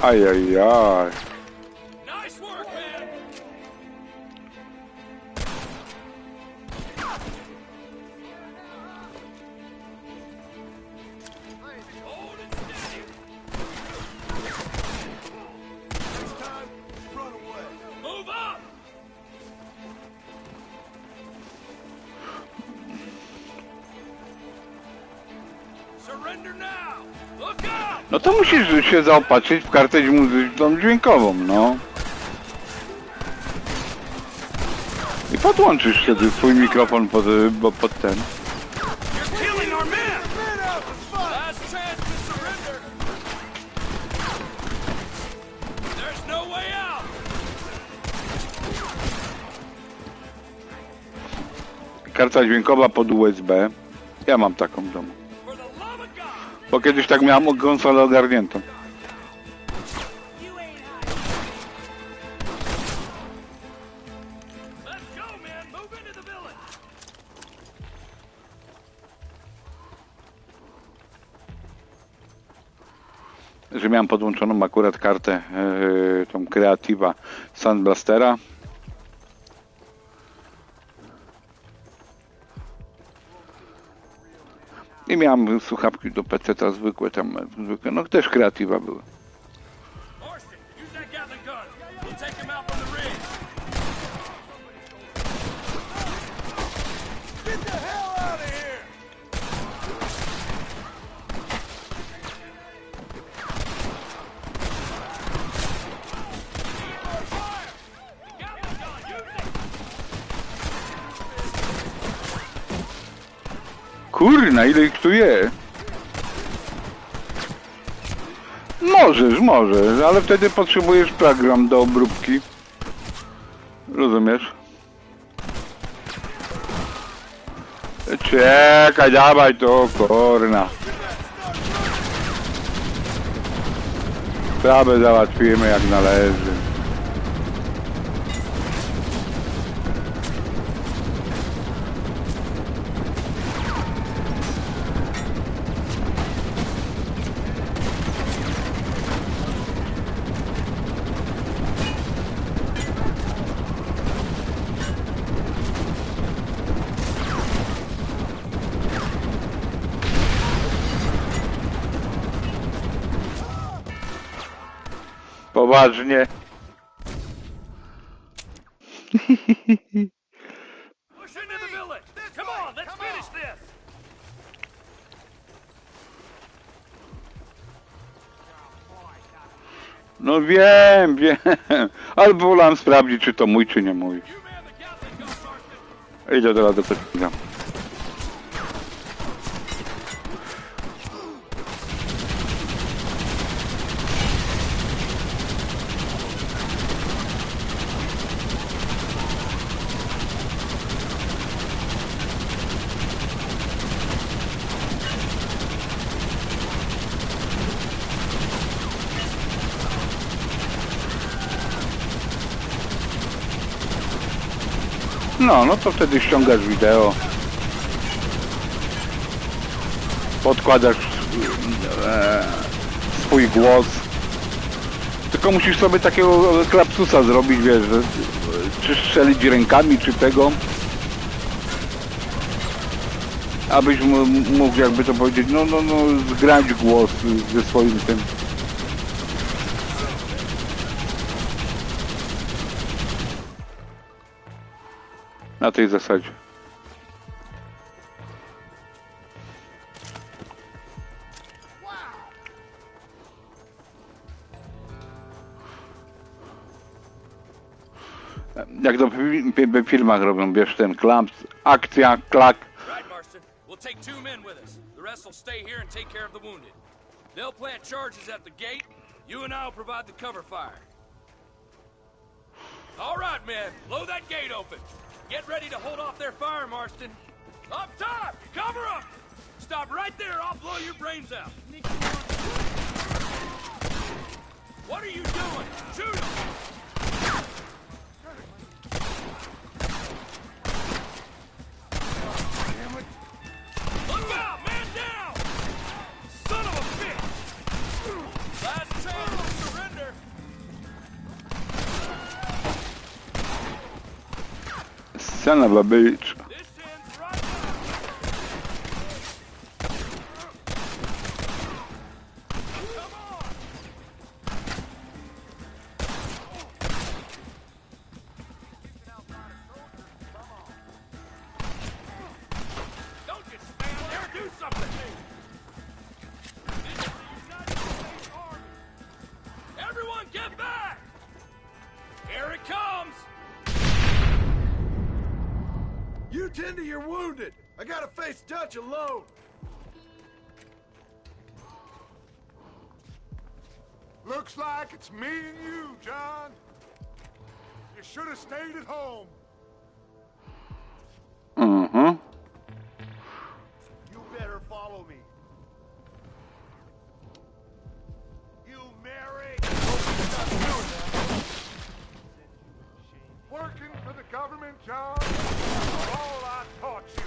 Ajajaj. Nice work, man. Hold it steady. Next time, run away. Move up. Surrender now. Look out. No to musisz się zaopatrzyć w kartę muzyczną dźwiękową, no. I podłączysz wtedy swój mikrofon pod ten. You're killing our men. Last chance to surrender. There's no way out. Karta dźwiękowa pod USB. Ja mam taką w domu. Bo kiedyś tak miałem konsolę ogarniętą. Że miałem podłączoną akurat kartę, tą Creativa Sound Blastera. I miałem słuchawki do PC-ta zwykłe, tam zwykłe, no też Creativa były. Kurna, ile ich tu jest? Możesz, ale wtedy potrzebujesz program do obróbki. Rozumiesz? Czekaj, dawaj to, kurna. Sprawę załatwimy jak należy. Poważnie. Push into the village. Come on, let's finish this. No wiem, ale wolałem sprawdzić, czy to mój, czy nie mój. Idę teraz do Petrika. No to wtedy ściągasz wideo, podkładasz swój głos, tylko musisz sobie takiego klapsusa zrobić, wiesz, że, czy strzelić rękami, czy tego, abyś mógł, jakby to powiedzieć, no, zgrać głos ze swoim tym. Na tej zasadzie. Jak to w filmach robią, wiesz, ten klamp, akcja, klak. Right, Marston. We'll take 2 men with us. The rest will stay here and take care of the wounded. They'll plant charges at the gate. You and I'll provide the cover fire. All right, men. Blow that gate open. Get ready to hold off their fire, Marston. Up top! Cover up! Stop right there, I'll blow your brains out. What are you doing? Shoot him! Look out! Man down! Son of a bitch! Last chance to surrender! Son of a bitch. Everyone get back! Here it comes! You tend to your wounded. I gotta face Dutch alone. Looks like it's me and you, John. You should have stayed at home. Mhm. You better follow me. You marry. Working for the government, John? All I taught you.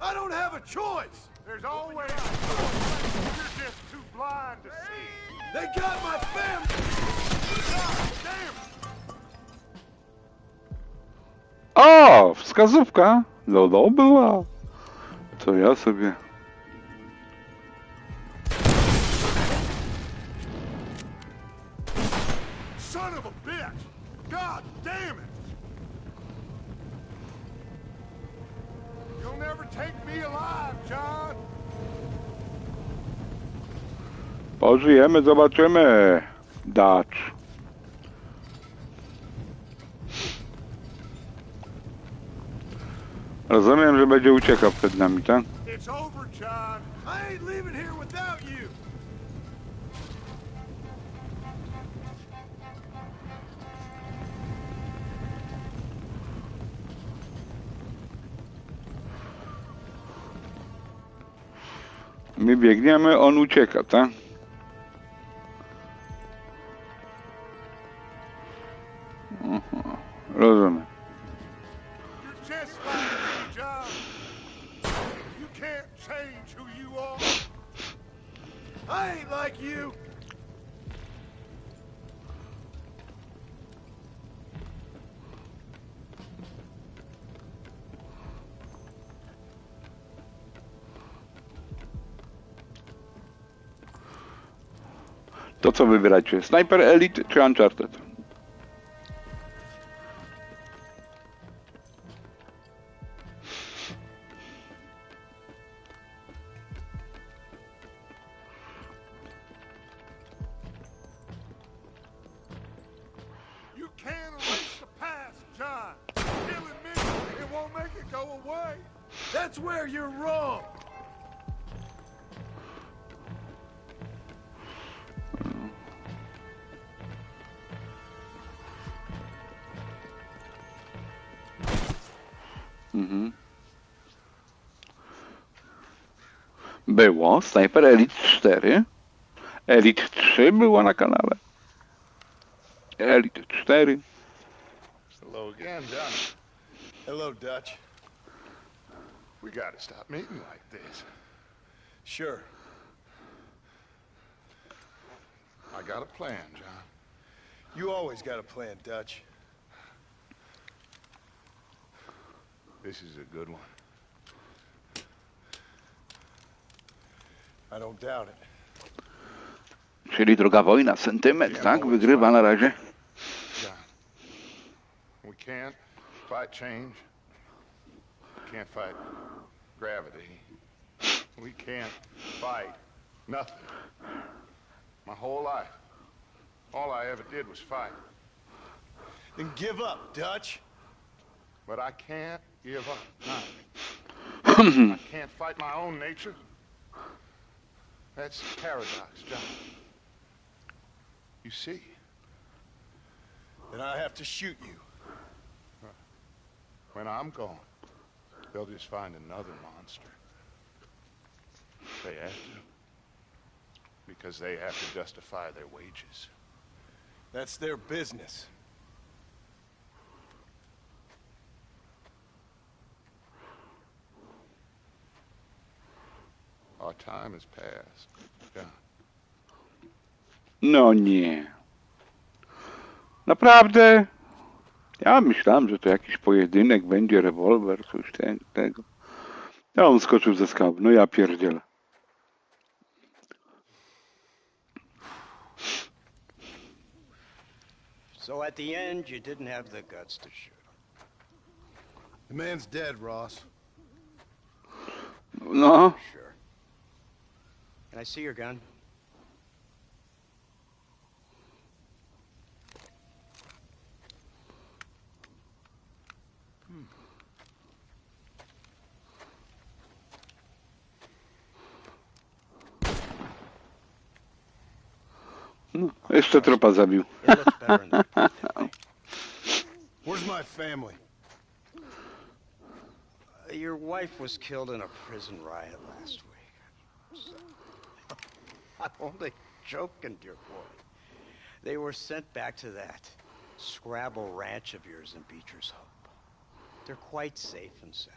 I don't have a choice. There's always a choice. You're just too blind to see. They got my family. God damn. O, wskazówka. No była. To ja sobie. Son of a bitch! God damn it! You'll never take me alive, John! Pożyjemy, zobaczymy. Dutch. Rozumiem, że będzie uciekał przed nami, tak? It's over, John. I ain't leaving here without you. My biegniemy, on ucieka, tak? Rozumiem. You're just like me, John. You can't change who you are. I ain't like you. To co wybieracie? Sniper Elite czy Uncharted? You can't erase the past, John. Killing me, it won't make it go away. That's where you're wrong. Mhm. Było Sniper Elite 4. Elite 3 było na kanale. Elite 4. Hello again, John. Hello, Dutch. We gotta stop meeting like this. Sure. I got a plan, John. You always got a plan, Dutch. This is a good one. I don't doubt it. Czyli druga wojna, sentyment, tak? Wygrywa na razie. John, we can't fight change. We can't fight gravity. We can't fight nothing. My whole life, all I ever did was fight. Then give up, Dutch. But I can't give up. I can't fight my own nature. That's the paradox, John. You see? Then I have to shoot you. When I'm gone, they'll just find another monster. They have to. Because they have to justify their wages. That's their business. Our time has passed, John. No nie. Naprawdę? Ja myślałem, że to jakiś pojedynek będzie, rewolwer, coś tego. A on skoczył ze skały. No ja pierdzielę. So at the end, you didn't have the guts to shoot him. The man's dead, Ross. No. Sure. Can I see your gun? No, jeszcze tropa zabił. Where's my family? Your wife was killed in a prison riot last week. So, I'm only joking, dear boy. They were sent back to that Scrabble ranch of yours in Beecher's Hope. They're quite safe and sound.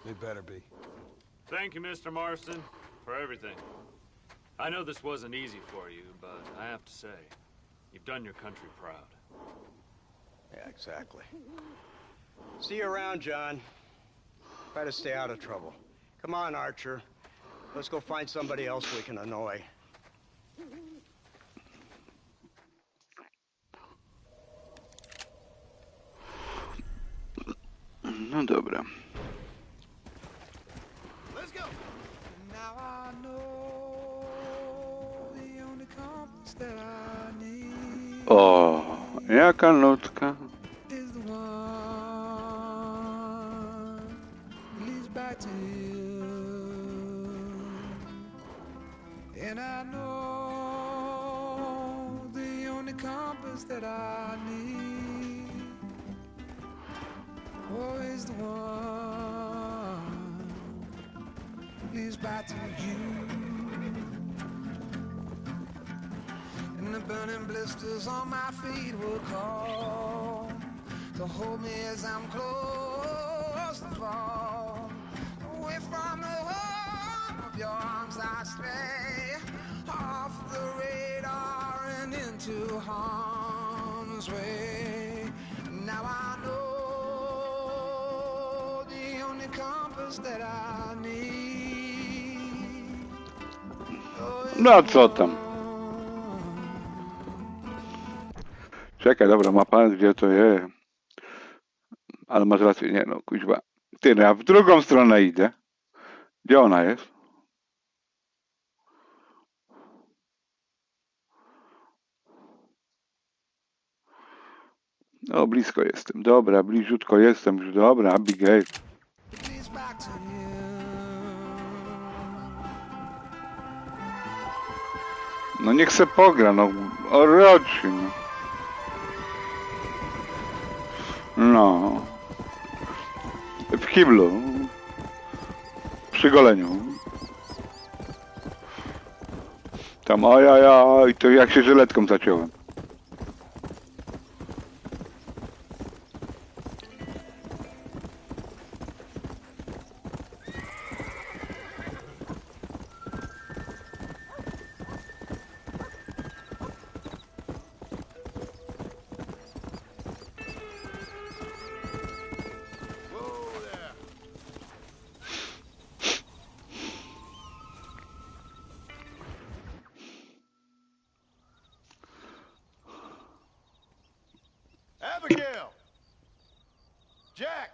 They better be. Thank you, Mr. Marston, for everything. I know this wasn't easy for you, but I have to say, you've done your country proud. Yeah, exactly. See you around, John. Try to stay out of trouble. Come on, Archer. Let's go find somebody else we can annoy. No dobra. Let's go. Now I know the only compass that I need O, jaka nutka. is the one that leads back to you. And I know the only compass that I need is the one leads back to you. And the burning blisters on my feet will call to hold me as I'm close to fall. Away from the home of your arms I stray, off the radar and into harm's way. Now I know the only compass that I need. No co tam? Czekaj, dobra, ma pan gdzie to jest. Ale masz rację, nie no, kuźwa. Ty, no ja w drugą stronę idę. Gdzie ona jest? O, blisko jestem. Dobra, bliziutko jestem już. Dobra, Abigail. No niech se pogra, no. O roczy, no. No. W kiblu. Przy goleniu. Tam ojajaj, to jak się żyletką zaciąłem. Abigail! Jack!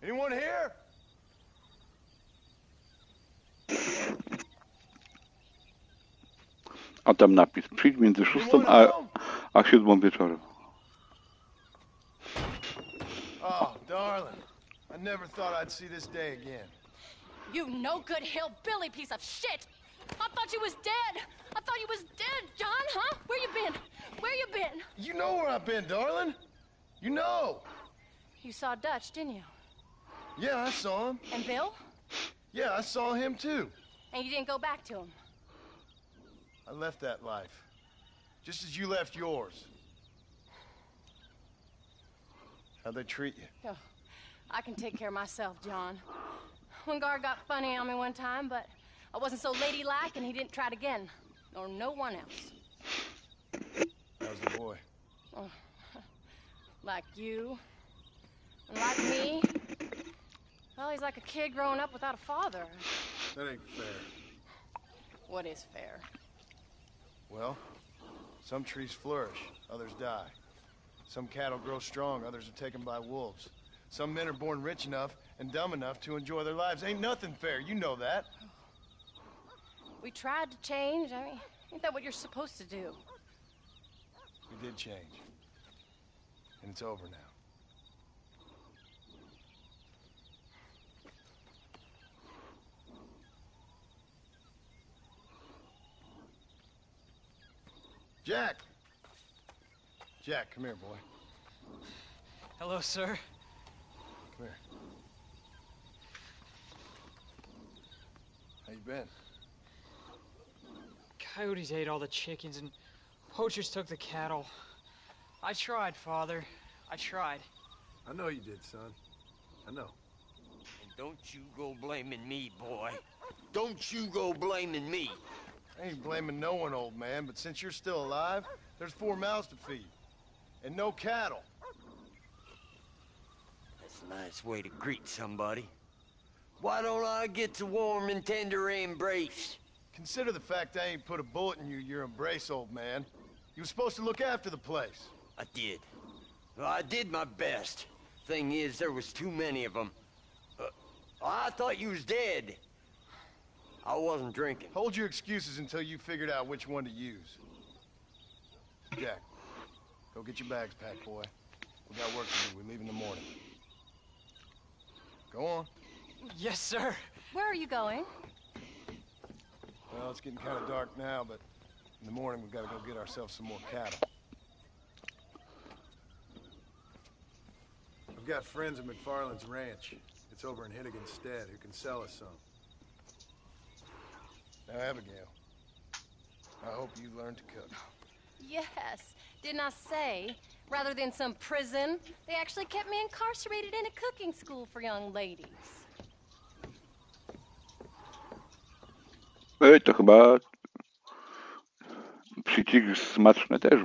Anyone here? A tam napis. Przyjdź między 6 a 7 wieczorem. Oh, darling. I never thought I'd see this day again. You no-good hillbilly piece of shit! I thought you was dead! I thought you was dead, John, huh? Where you been? Where you been? You know where I've been, darling. You know. You saw Dutch, didn't you? Yeah, I saw him. And Bill? Yeah, I saw him too. And you didn't go back to him? I left that life. Just as you left yours. How'd they treat you? Oh, I can take care of myself, John. One guard got funny on me one time, but I wasn't so ladylike and he didn't try it again. Nor no one else. How's the boy? Oh, Like you. And like me. Well, he's like a kid growing up without a father. That ain't fair. What is fair? Well, some trees flourish, others die. Some cattle grow strong, others are taken by wolves. Some men are born rich enough and dumb enough to enjoy their lives. Ain't nothing fair, you know that. We tried to change. I mean, ain't that what you're supposed to do? We did change. And it's over now. Jack! Jack, come here, boy. Hello, sir. Come here. How you been? Coyotes ate all the chickens and poachers took the cattle. I tried, Father. I tried. I know you did, son. I know. And don't you go blaming me, boy. Don't you go blaming me. I ain't blaming no one, old man, but since you're still alive, there's 4 mouths to feed. And no cattle. That's a nice way to greet somebody. Why don't I get the warm and tender embrace? Consider the fact I ain't put a bullet in your embrace, old man. You were supposed to look after the place. I did. Well, I did my best. Thing is, there was too many of them. I thought you was dead. I wasn't drinking. Hold your excuses until you figured out which one to use. Jack, go get your bags packed, boy. We got work to do. We leave in the morning. Go on. Yes, sir. Where are you going? Well, it's getting kind of dark now, but in the morning we've got to go get ourselves some more cattle. We've got friends at McFarland's ranch. It's over in Hennigan's stead who can sell us some. Now, Abigail, I hope you learn to cook. Yes. Didn't I say, rather than some prison, they actually kept me incarcerated in a cooking school for young ladies. To chyba przycisk smaczny też.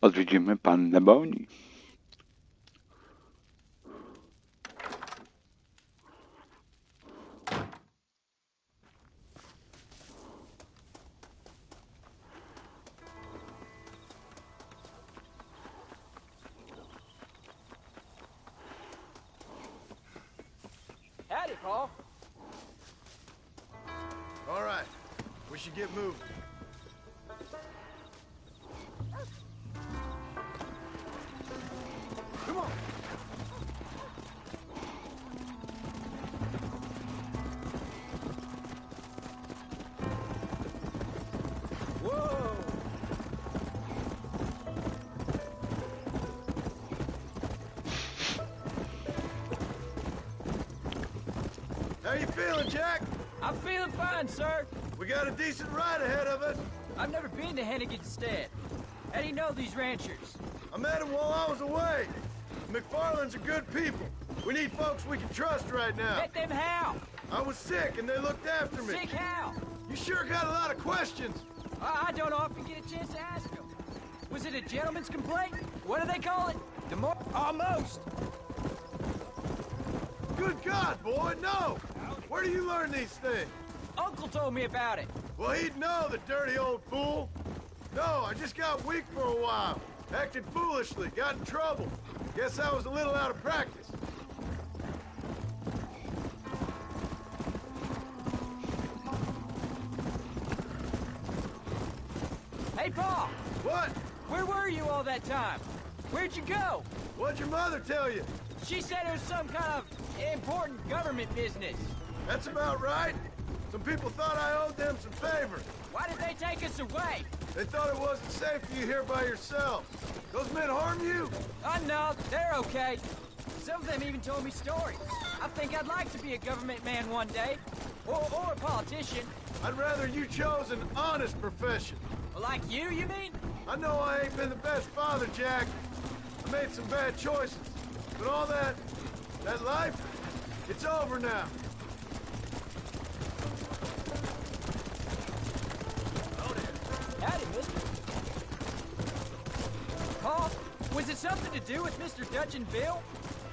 Odwiedzimy pannę Boni. Howdy, Paul. All right, we should get moving. Come on. Whoa. How you feeling, Jack? I'm feeling fine, sir. We got a decent ride ahead of us. I've never been to Hennigan's stead. How do you know these ranchers? I met them while I was away. McFarland's are good people. We need folks we can trust right now. Met them how? I was sick and they looked after me. Sick how? You sure got a lot of questions. I don't often get a chance to ask them. Was it a gentleman's complaint? What do they call it? Almost. Good God, boy, no! Where do you learn these things? Uncle told me about it. Well, he'd know, the dirty old fool. No, I just got weak for a while. Acted foolishly, got in trouble. Guess I was a little out of practice. Hey, Paul! What? Where were you all that time? Where'd you go? What'd your mother tell you? She said it was some kind of important government business. That's about right. Some people thought I owed them some favors. Why did they take us away? They thought it wasn't safe for you here by yourself. Those men harm you? No, they're okay. Some of them even told me stories. I think I'd like to be a government man one day. Or a politician. I'd rather you chose an honest profession. Like you mean? I know I ain't been the best father, Jack. I made some bad choices. But all that life, it's over now. Howdy, mister. Paul, was it something to do with Mr. Dutch and Bill?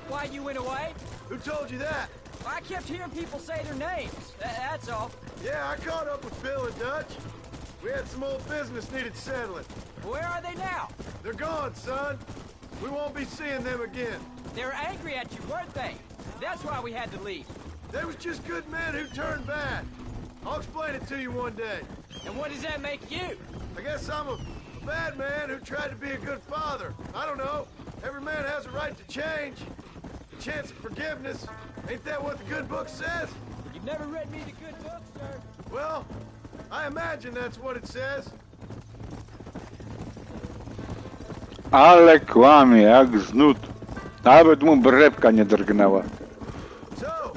Why you went away? Who told you that? I kept hearing people say their names. That's all. Yeah, I caught up with Bill and Dutch. We had some old business needed settling. Where are they now? They're gone, son. We won't be seeing them again. They were angry at you, weren't they? That's why we had to leave. They was just good men who turned bad. I'll explain it to you one day. And what does that make you? I guess I'm a bad man who tried to be a good father. I don't know. Every man has a right to change. A chance of forgiveness. Ain't that what the good book says? You've never read me the good book, sir. Well, I imagine that's what it says. Ale kłamie, jak znut. Nawet mu brewka nie drgnęła. So,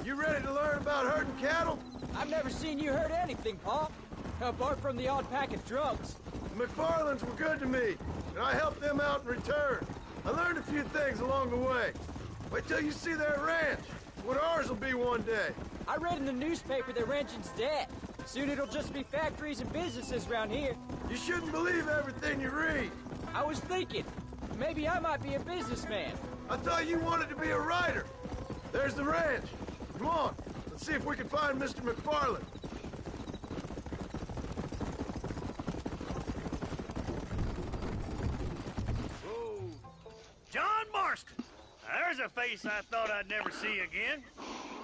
you ready to learn about herding cattle? I've never seen you hurt anything, Paul. Apart from the odd pack of drugs. The McFarlands were good to me, and I helped them out in return. I learned a few things along the way. Wait till you see their ranch. What ours will be one day. I read in the newspaper that ranching's dead. Soon it'll just be factories and businesses around here. You shouldn't believe everything you read. I was thinking, maybe I might be a businessman. I thought you wanted to be a writer. There's the ranch. Come on, let's see if we can find Mr. McFarland. John Marston! There's a face I thought I'd never see again.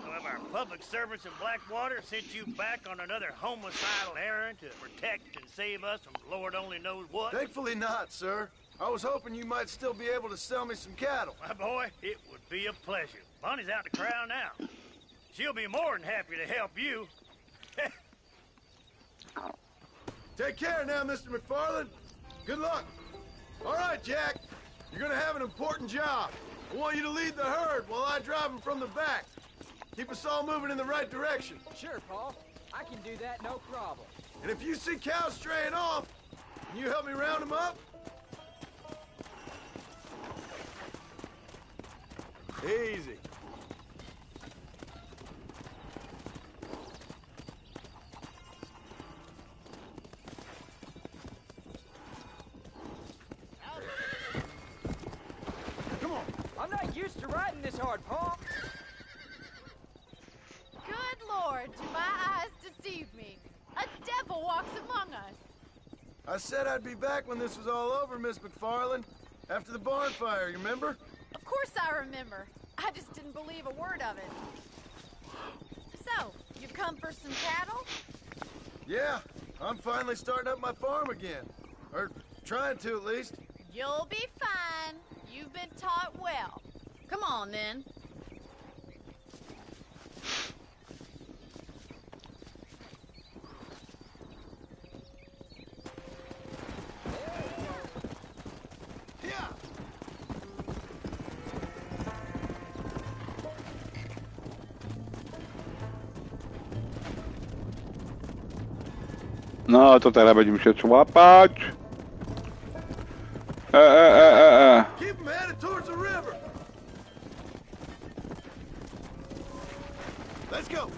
Some of our public servants in Blackwater sent you back on another homicidal errand to protect and save us from Lord only knows what. Thankfully not, sir. I was hoping you might still be able to sell me some cattle. My boy, it would be a pleasure. Bonnie's out to crowd now. She'll be more than happy to help you. Take care now, Mr. McFarland. Good luck. All right, Jack. You're gonna have an important job. I want you to lead the herd while I drive them from the back. Keep us all moving in the right direction. Sure, Paul. I can do that, no problem. And if you see cows straying off, can you help me round them up? Easy. Come on. I'm not used to riding this hard, Paul. Good Lord, do my eyes deceive me? A devil walks among us. I said I'd be back when this was all over, Miss McFarland. After the barn fire, you remember? Of course I remember. I just didn't believe a word of it. So, you've come for some cattle? Yeah, I'm finally starting up my farm again. Or trying to, at least. You'll be fine. You've been taught well. Come on, then. Yeah. No, to teraz będziemy się łapać. Keep them headed towards the river. Let's go.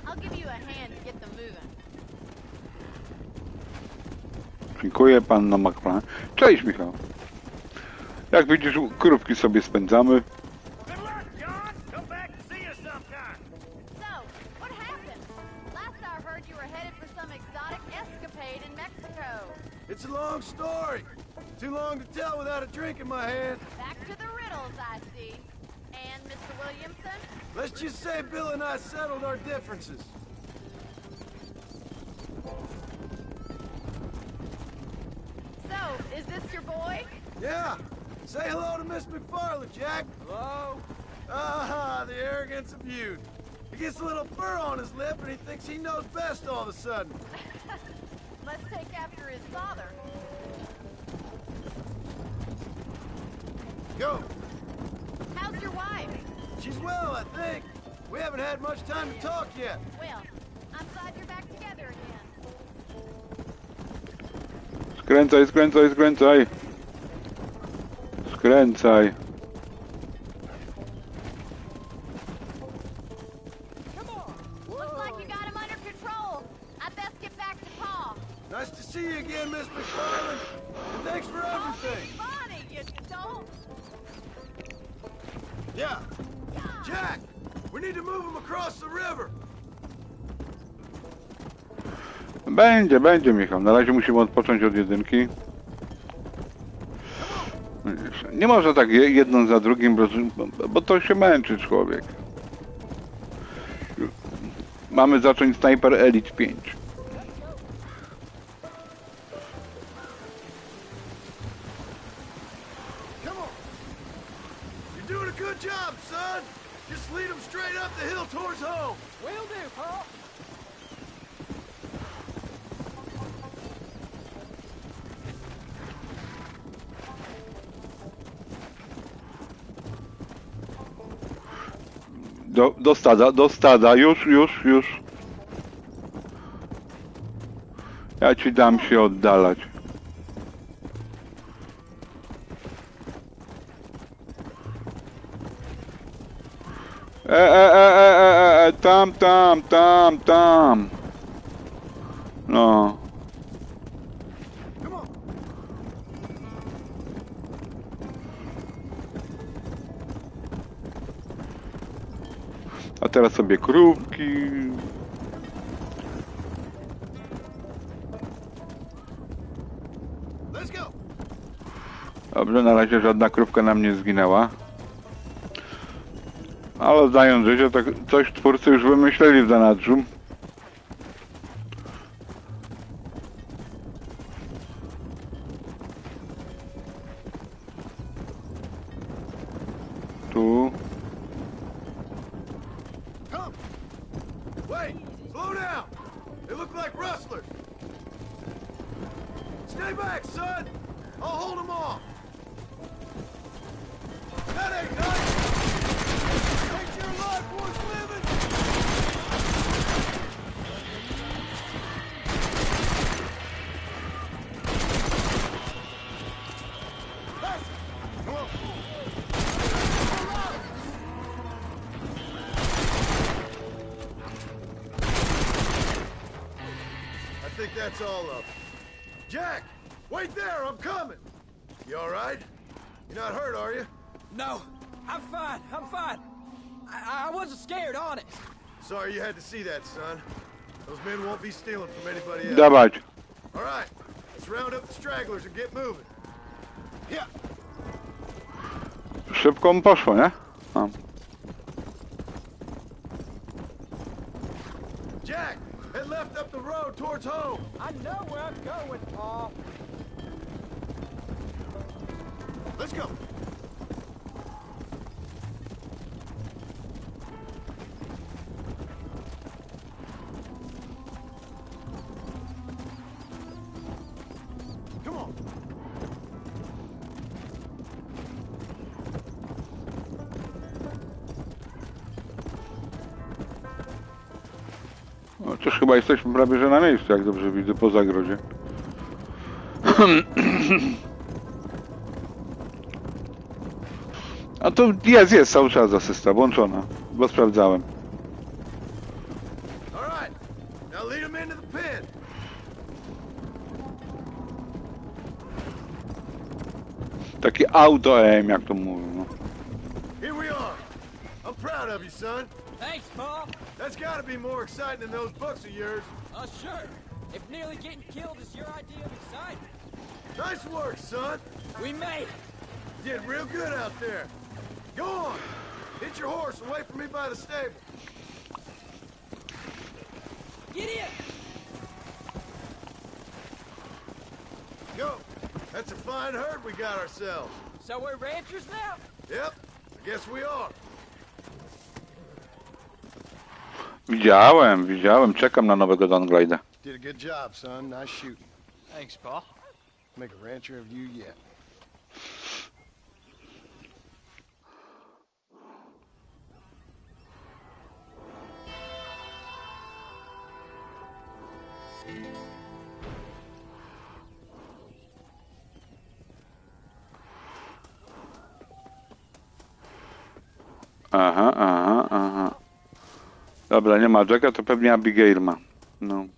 I'll give you a hand to get them moving. Dziękuję, panno McFarland. Cześć, Michał. Jak widzisz, krówki sobie spędzamy. Good luck, John. Come back and see us sometime. So, what happened? Last I heard you were headed for some exotic escapade in Mexico. It's a long story. Too long to tell without a drink in my hand. Back to the riddles, I see. And Mr. Williamson? Let's just say Bill and I settled our differences. So, is this your boy? Yeah. Say hello to Miss McFarland, Jack. Hello? Ah, the arrogance of youth. He gets a little fur on his lip and he thinks he knows best all of a sudden. Let's take after his father. Go. How's your wife? She's well, I think. We haven't had much time to talk yet. Well, I'm glad you're back together again. Skręcaj, skręcaj, skręcaj. Skręcaj. Looks like you got him under control. I best get back to Pa. Nice to see you again, Miss McFarland. And thanks for everything. Bonnie, you don't. Yeah. Jack, we need to move him across the river. Będzie, Michał. Na razie musimy odpocząć od jedynki. Nie można tak jedną za drugim, bo to się męczy człowiek. Mamy zacząć Sniper Elite 5. Come on. You're doing a good job, son. Just lead him straight up the hill towards home. Will do, Pa. Do stada, już. Ja ci dam się oddalać. Tam. No. A teraz sobie krówki. Dobrze, na razie żadna krówka nam nie zginęła. Ale zdając życie, tak coś twórcy już wymyśleli w zanadrzu. Tu. Wait, slow down. They look like rustlers. Stay back, son. I'll hold them off. That ain't nice. Ain't your life worth living? Come on. I think that's all of them. Jack, wait there, I'm coming. You all right? You're not hurt, are you? No, I'm fine. I wasn't scared, honest. Sorry you had to see that, son. Those men won't be stealing from anybody else. Dawać. All right, let's round up the stragglers and get moving. Yeah. Szybko mu poszło, nie? No. Jack, head left up the road towards home. I know where I'm going, Pa. Let's go. Come on. No, też chyba jesteśmy prawie że na miejscu, jak dobrze widzę, po zagrodzie. A to jest cały czas asysta włączona, bo sprawdzałem. All right, now lead them into the pen. Taki auto-aim, jak to mówią. No. Here we are. I'm proud of you, son. Thanks, Pa. That's got to be more exciting than those books of yours. Sure. If nearly getting killed is your idea of excitement. Nice work, son. We made it. Did real good out there. Go on. Hit your horse and wait for me by the stable. Get in. Go. That's a fine herd we got ourselves. So we're ranchers now? Yep. I guess we are. Widziałem. Czekam na nowego Dawnglide'a. Did a good job, son. Nice shooting. Thanks, Pa. Make a rancher of you yet. Aha. Dobra, nie ma Jacka, to pewnie Abigail ma. No.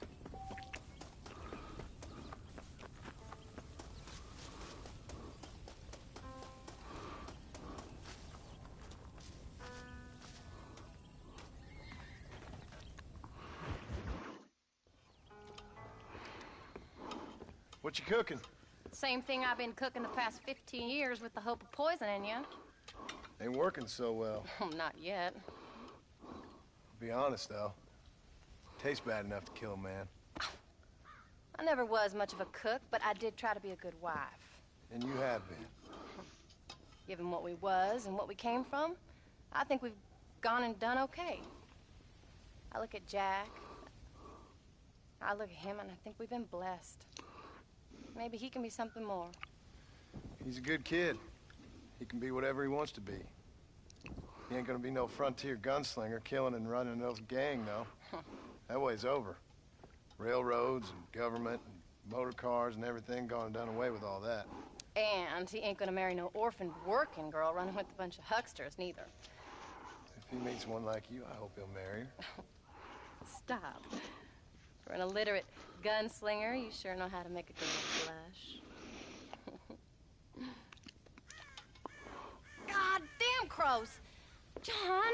What you cooking? Same thing I've been cooking the past 15 years with the hope of poisoning you. Ain't working so well. Not yet. Be honest, though. Tastes bad enough to kill a man. I never was much of a cook, but I did try to be a good wife. And you have been. Given what we was and what we came from, I think we've gone and done okay. I look at Jack. I look at him and I think we've been blessed. Maybe he can be something more. He's a good kid. He can be whatever he wants to be. He ain't gonna be no frontier gunslinger killing and running no gang, though. That way's over. Railroads and government and motor cars and everything gone and done away with all that. And he ain't gonna marry no orphaned working girl running with a bunch of hucksters, neither. If he meets one like you, I hope he'll marry her. Stop. For an illiterate gunslinger, you sure know how to make a girl blush. God damn crows! John!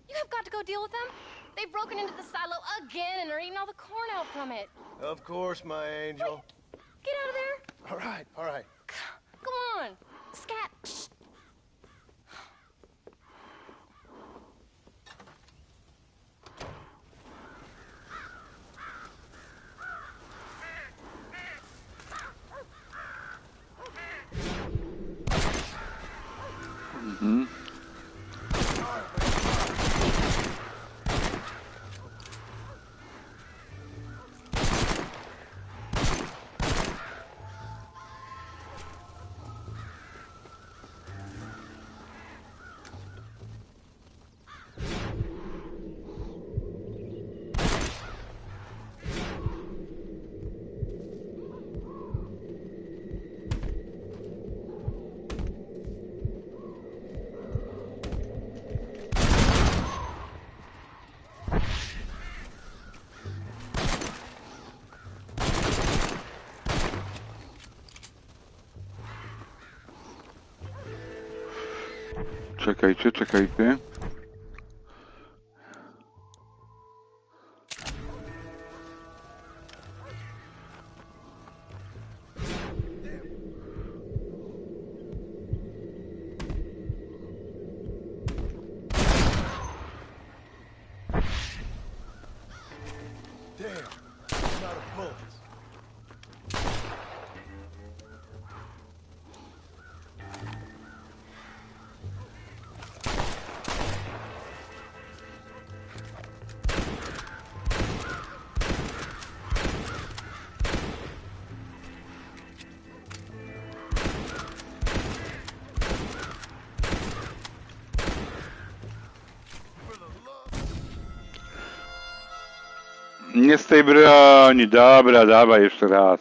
You have got to go deal with them. They've broken into the silo again and are eating all the corn out from it. Of course, my angel. Wait, get out of there. All right. Come on. Scat. Shh. Mhm. Czekajcie. Damn, I'm out of bullets. Nie z tej broni. Dobra, dawaj jeszcze raz.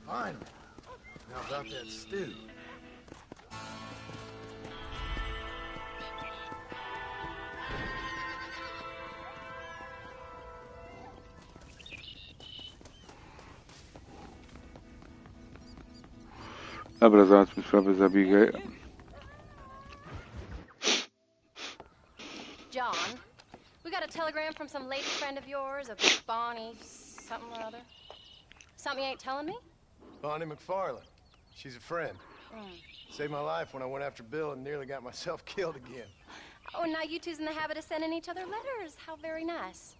Finally. Now about that stew. Dobra, załatwmy sprawę z Abigail. John, we got a telegram from some lady friend of yours, a Bonnie something or other. Something you ain't telling me? Bonnie McFarlane. She's a friend. Saved my life when I went after Bill and nearly got myself killed again. Oh, and now you two's in the habit of sending each other letters. How very nice.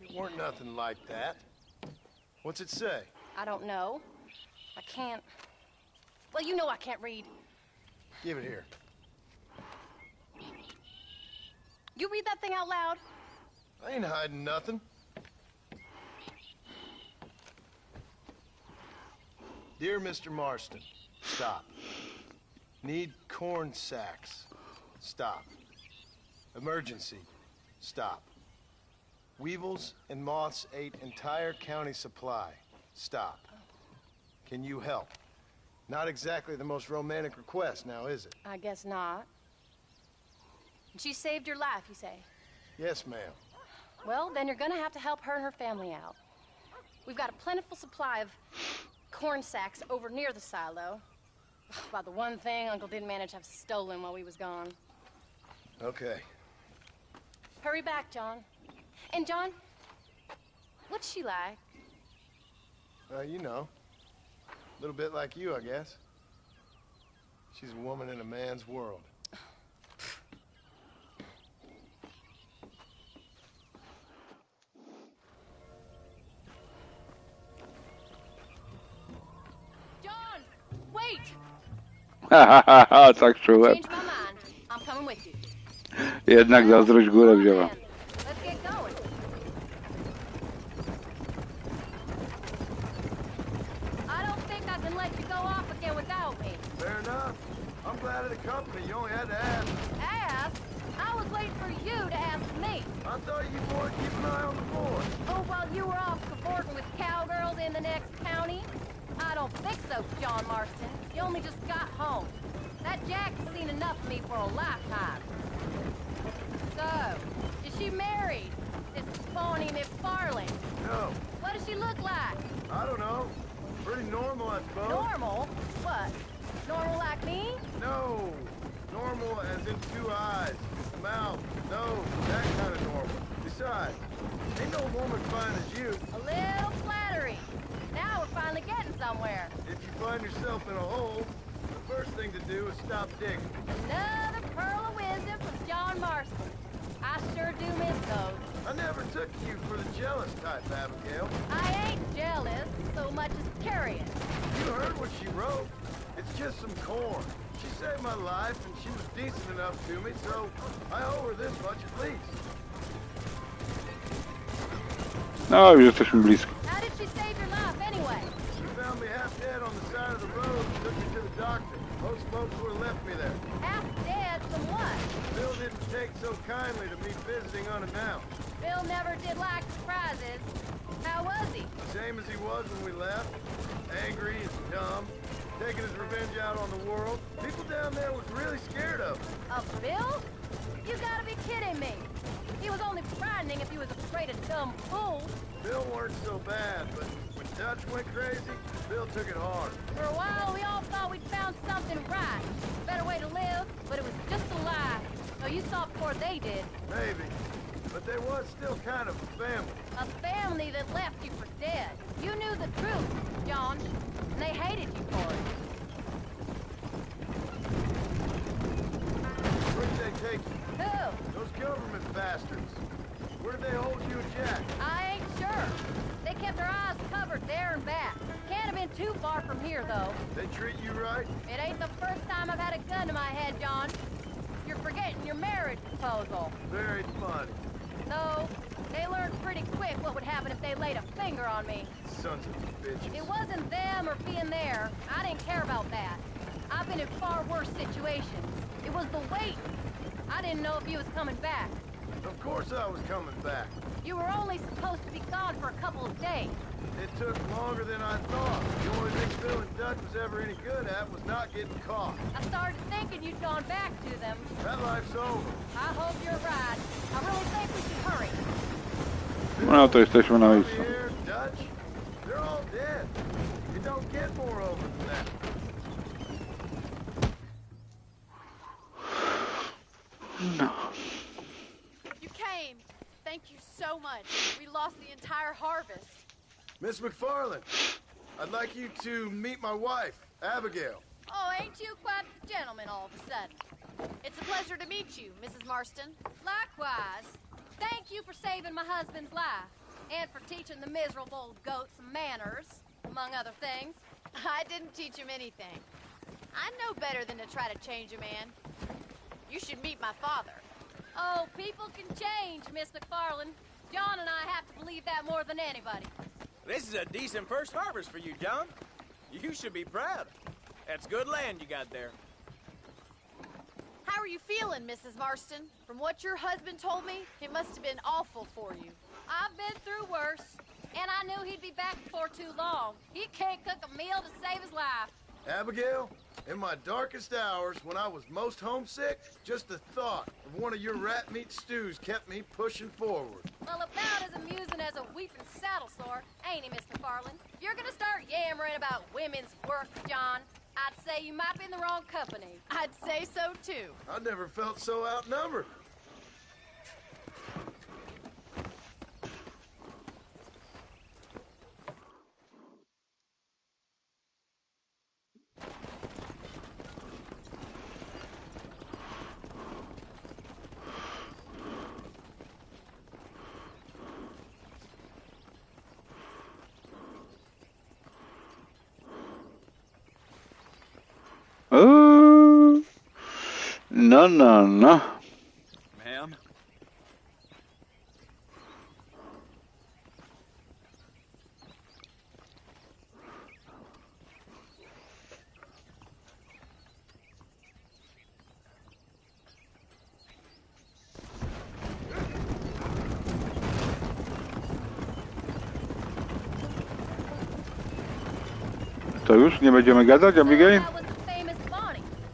It weren't nothing like that. What's it say? I don't know. I can't... Well, you know I can't read. Give it here. You read that thing out loud? I ain't hiding nothing. Dear Mr. Marston, stop. Need corn sacks. Stop. Emergency. Stop. Weevils and moths ate entire county supply. Stop. Can you help? Not exactly the most romantic request, now is it? I guess not. She saved your life, you say? Yes, ma'am. Well, then you're gonna have to help her and her family out. We've got a plentiful supply of corn sacks over near the silo. About the one thing Uncle didn't manage to have stolen while we was gone. Okay. Hurry back, John. And John, what's she like? You know. A little bit like you, I guess. She's a woman in a man's world. John, wait! Tak czułem. Change my mind. I'm coming with you. Jednak zazdrość górę wzięła. Let's get going. I don't think I can let you go off again without me. Fair enough. I'm glad of the company. You only had to ask. Ask? I was waiting for you to ask me. I thought you boys keep an eye on the boy. Oh, while you were off cavorting with cowgirls in the next county? I don't think so, John Marston. You only just got home. That Jack's seen enough of me for a lifetime. So, is she married? This Bonnie McFarlane? No. What does she look like? I don't know. Pretty normal, I suppose. Normal? What? Normal like me? No. Normal as in 2 eyes, mouth, nose, that kind of normal. Besides, ain't no woman fine as you. A little flattery. Now we're finally getting somewhere. If you find yourself in a hole, the first thing to do is stop digging. Another pearl of wisdom from John Marston. I sure do miss those. I never took you for the jealous type, Abigail. I ain't jealous so much as curious. You heard what she wrote. It's just some corn. She saved my life, and she was decent enough to me, so I owe her this much at least. No, już jesteśmy blisko. How did she save your life anyway? She found me half dead on the side of the road and took me to the doctor. Most folks would have left me there. Half dead from what? Bill didn't take so kindly to me visiting unannounced. Bill never did like surprises. How was he? Same as he was when we left. Angry and dumb. Taking his revenge out on the world. People down there was really scared of him. Of Bill? You gotta be kidding me. He was only frightening if he was afraid of dumb fools. Bill weren't so bad, but when Dutch went crazy, Bill took it hard. For a while, we all thought we'd found something right. A better way to live, but it was just a lie. So you saw it before they did. Maybe. But there was still kind of a family. A family that left you for dead. You knew the truth, John, and they hated you for it. Where did they take you? Who? Those government bastards. Where did they hold you and Jack? I ain't sure. They kept their eyes covered there and back. Can't have been too far from here, though. They treat you right? It ain't the first time I've had a gun to my head, John. You're forgetting your marriage proposal. Very funny. No, they learned pretty quick what would happen if they laid a finger on me. Sons of bitches. It wasn't them or being there. I didn't care about that. I've been in far worse situations. It was the wait. I didn't know if you was coming back. Of course I was coming back. You were only supposed to be gone for a couple of days. It took longer than I thought. The only thing Bill and Dutch was ever any good at was not getting caught. I started thinking you'd gone back to them. That life's over. I hope you're right. I really think we should hurry. No to jesteśmy na miejscu. Here, Dutch, they're all dead. You don't get more over than that. so much. We lost the entire harvest. Miss McFarland, I'd like you to meet my wife, Abigail. Oh, ain't you quite the gentleman all of a sudden? It's a pleasure to meet you, Mrs. Marston. Likewise. Thank you for saving my husband's life, and for teaching the miserable goat some manners, among other things. I didn't teach him anything. I'm no better than to try to change a man. You should meet my father. Oh, people can change, Miss McFarland. John and I have to believe that more than anybody. This is a decent first harvest for you, John. You should be proud. That's good land you got there. How are you feeling, Mrs. Marston? From what your husband told me, it must have been awful for you. I've been through worse, and I knew he'd be back before too long. He can't cook a meal to save his life. Abigail, in my darkest hours, when I was most homesick, just the thought of one of your rat meat stews kept me pushing forward. Well, about as amusing as a weeping saddle sore, ain't he, Miss McFarland? If you're gonna start yammering about women's work, John, I'd say you might be in the wrong company. I'd say so, too. I never felt so outnumbered. No, no, no. Ma'am? To już nie będziemy gadać, Abigail?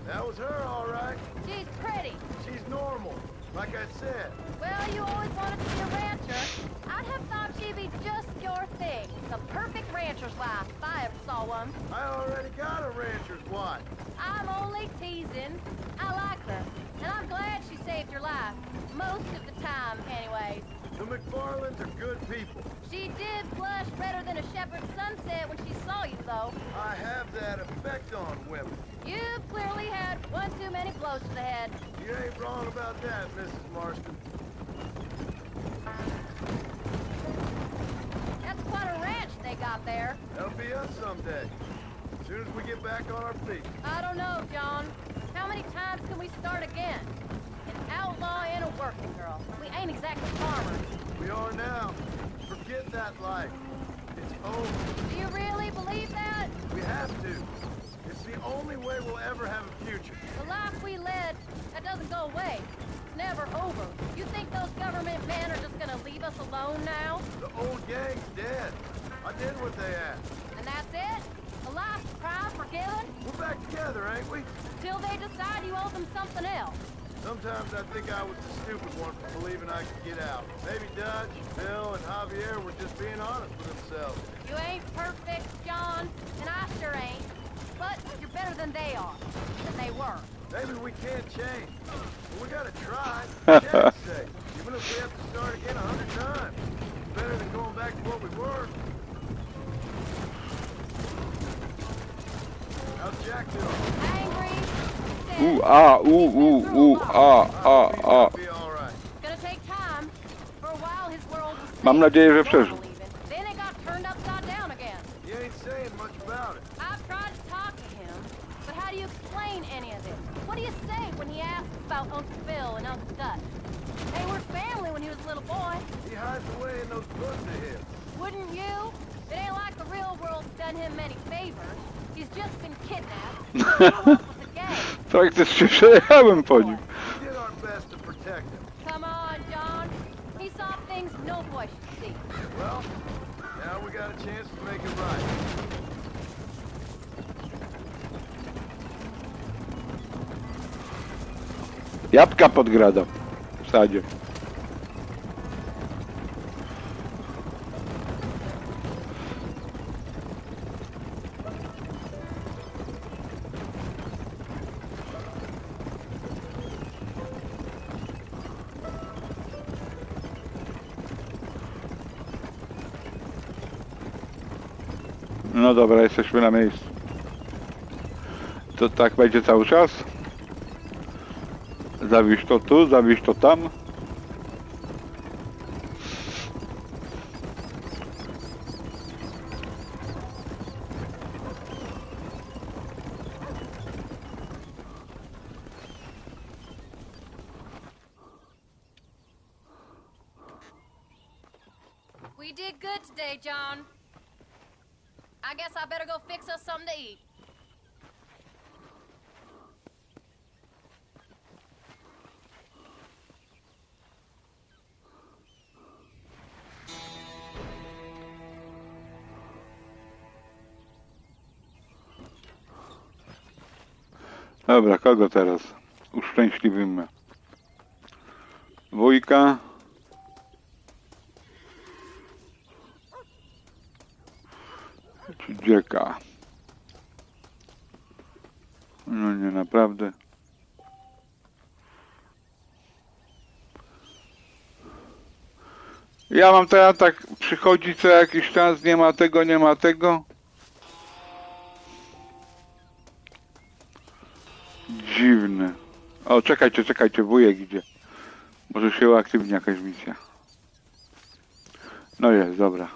That was her, all right. She's pretty. She's normal, like I said. Well, you always wanted to be a rancher. I'd have thought she'd be just your thing. The perfect rancher's wife, if I ever saw one. I already got a rancher's wife. I'm only teasing. I like her, and I'm glad she saved your life. Most of the time, anyways. The McFarlands are good people. She did blush redder than a shepherd's sunset when she saw you, though. I have that effect on women. You clearly had one too many blows to the head. You ain't wrong about that, Mrs. Marston. That's quite a ranch they got there. That'll be us someday. As soon as we get back on our feet. I don't know, John. How many times can we start again? An outlaw and a working girl. We ain't exactly farmers. We are now. Forget that life. It's over. Do you really believe that? We have to. It's the only way we'll ever have a future. The life we led, that doesn't go away. It's never over. You think those government men are just gonna leave us alone now? The old gang's dead. I did what they asked. And that's it? A life crime forgiven? We're back together, ain't we? Till they decide you owe them something else. Sometimes I think I was the stupid one for believing I could get out. Maybe Dutch, Bill, and Javier were just being honest with themselves. You ain't perfect, John, and I sure ain't. But you're better than they are, than they were. Maybe we can't change, but we gotta try. For Jack's sake, even if we have to start again 100 times. It's better than going back to what we were. How's Jack doing? Angry. Gonna take time. For a while his world was Mam nadzieję, że przeżył. Then it got turned upside down again. You ain't saying much about it. I've tried to talk to him, but how do you explain any of this? What do you say when he asks about Uncle Phil and Uncle Dutch? They were family when he was a little boy. He hides away in those books of his. Wouldn't you? It ain't like the real world's done him many favors. He's just been kidnapped. Praktycznie przejechałem po nim. We did our best to protect him. Come on, John. He saw things no boy should see. Well, now we got a chance to make it right. Jabłka podgradam w sadzie. No dobra, jesteśmy na miejscu. To tak będzie cały czas? Zawieźć to tu, zawieźć to tam. We did good today, John. I guess I better go fix us something to eat. Dobra, kogo teraz uszczęśliwimy? Wujka. Czy dzieka? No nie, naprawdę. Ja mam teraz tak przychodzi co jakiś czas, nie ma tego, nie ma tego. Dziwne. O, czekajcie, czekajcie, wujek idzie. Może się uaktywni jakaś misja. No jest, dobra.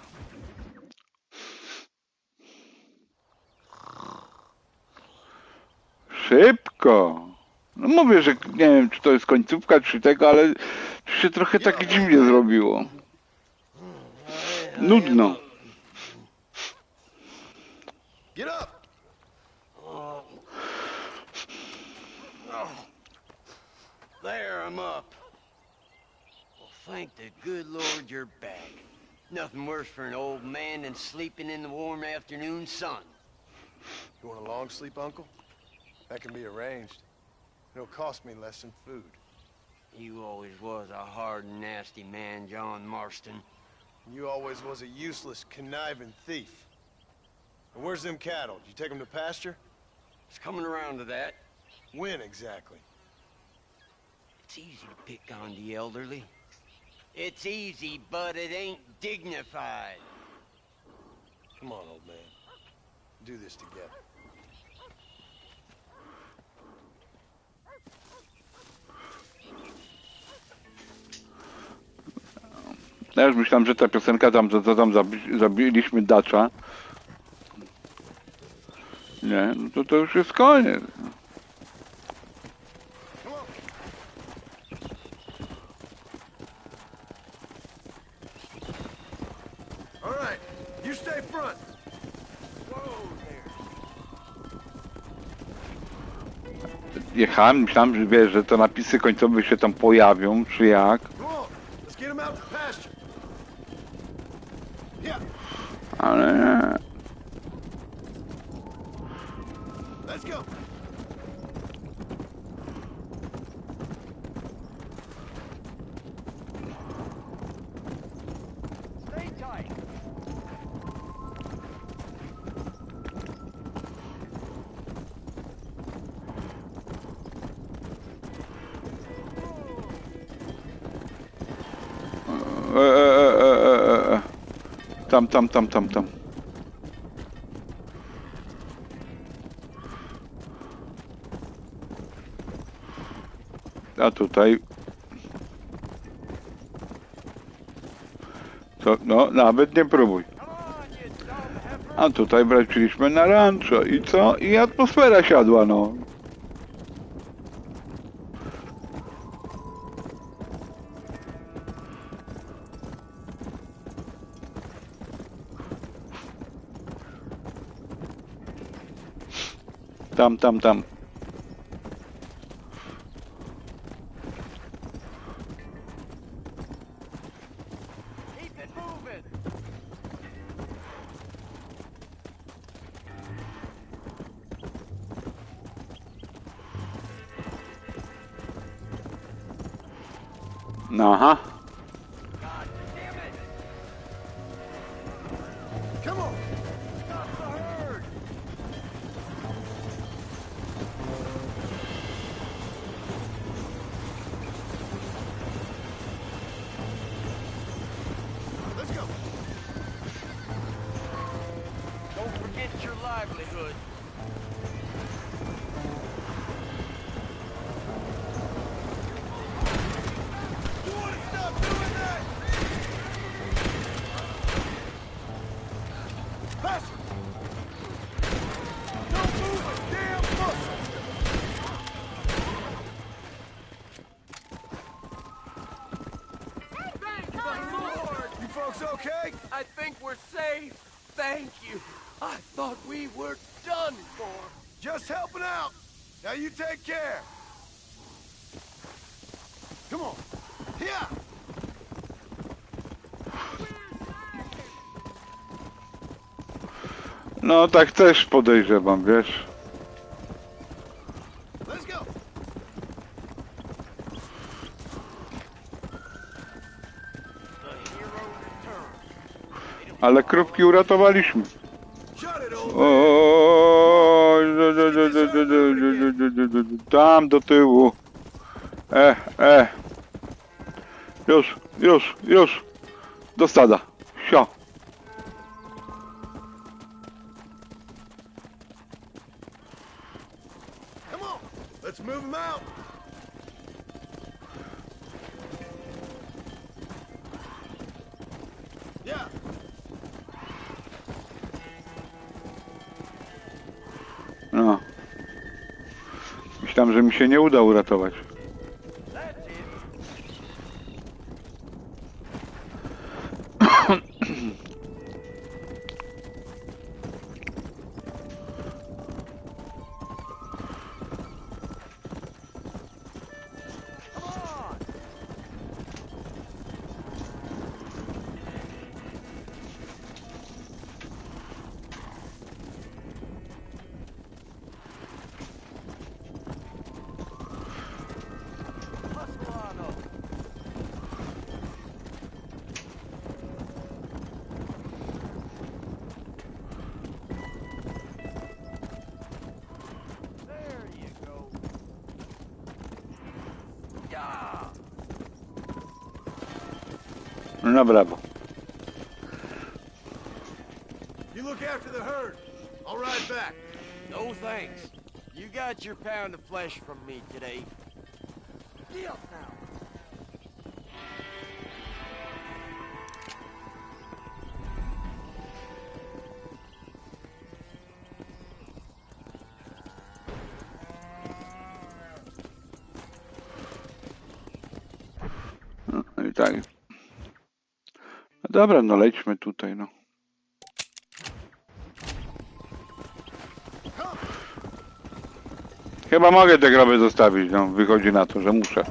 Szybko. No mówię, że nie wiem, czy to jest końcówka, czy tego, ale się trochę tak dziwnie zrobiło. Nudno. Get up! There, I'm up. Well, thank the good Lord you're back. Nothing worse for an old man than sleeping in the warm afternoon sun. You want a long sleep, Uncle? That can be arranged. It'll cost me less than food. You always was a hard and nasty man, John Marston. You always was a useless, conniving thief. And where's them cattle? Did you take them to pasture? It's coming around to that. When exactly? It's easy to pick on the elderly. It's easy, but it ain't dignified. Come on, old man. Do this together. Ja już myślałem, że ta piosenka tam, co tam zabiliśmy Dacza. Nie, no to już jest koniec. All right, you stay front. Jechałem, myślałem, że wiesz, że te napisy końcowe się tam pojawią, czy jak. Let's get him out to pasture. Yeah. Ale nie. Let's go. Stay tight. Tam. A tutaj... Co? No, nawet nie próbuj. A tutaj wróciliśmy na rancho i co? I atmosfera siadła, no. Tam. Aha. Come on. Let's go. Don't forget Folks okay? I think we're safe. Thank you. I thought we were done for. Just helping out. Now you take care. Come on. Here. No tak też podejrzewam, wiesz. Let's go. Ale krówki uratowaliśmy. Tam do tyłu. Już. Do stada. Sio. Come on. Let's move them out. Yeah. No. Myślałem, że mi się nie uda uratować. No brawo. You look after the herd. I'll ride back. No thanks. You got your pound of flesh from me today. Deal now. No i tak. No dobra, no lećmy tutaj, no. Chyba mogę te groby zostawić, no. Wychodzi na to, że muszę.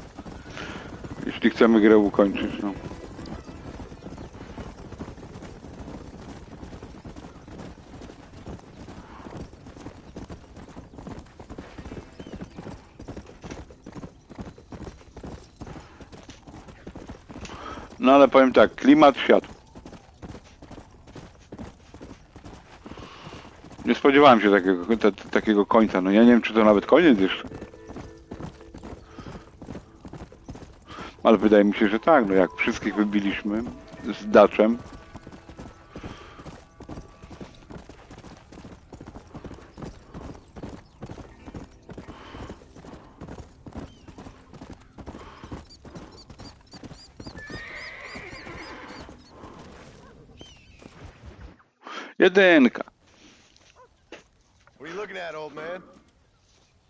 Jeśli chcemy grę ukończyć, no. No ale powiem tak, klimat siadł. Nie spodziewałem się takiego końca, no ja nie wiem, czy to nawet koniec jeszcze. Ale wydaje mi się, że tak, no jak wszystkich wybiliśmy z Dutchem. Jedynka. What are you looking at, old man?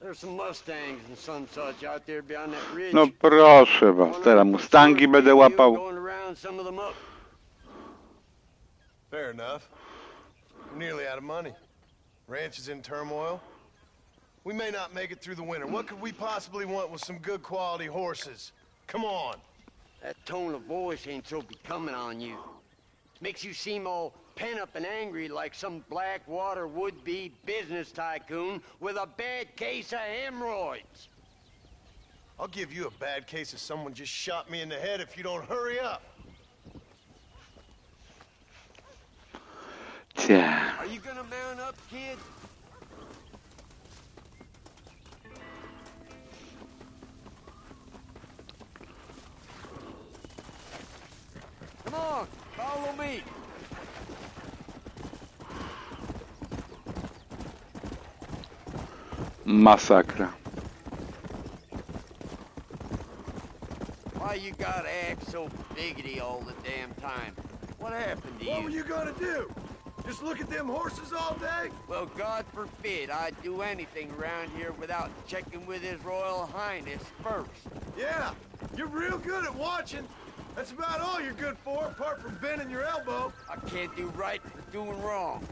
There's some Mustangs and some such out there beyond that ridge. No proszę was, teraz Mustangi będę łapał. Going around some of them up. Fair enough. We're nearly out of money. Ranch is in turmoil. We may not make it through the winter. What could we possibly want with some good quality horses? Come on. That tone of voice ain't so becoming on you. Makes you seem all pent up and angry like some Blackwater would-be business tycoon with a bad case of hemorrhoids. I'll give you a bad case of someone just shot me in the head if you don't hurry up. Yeah. Are you gonna mount up, kid? Come on, follow me. Masakra. Why you gotta act so biggity all the damn time? What happened to you? What were you gonna do? Just look at them horses all day? Well, God forbid I'd do anything around here without checking with His Royal Highness first. Yeah, you're real good at watching. That's about all you're good for, apart from bending your elbow. I can't do right for doing wrong.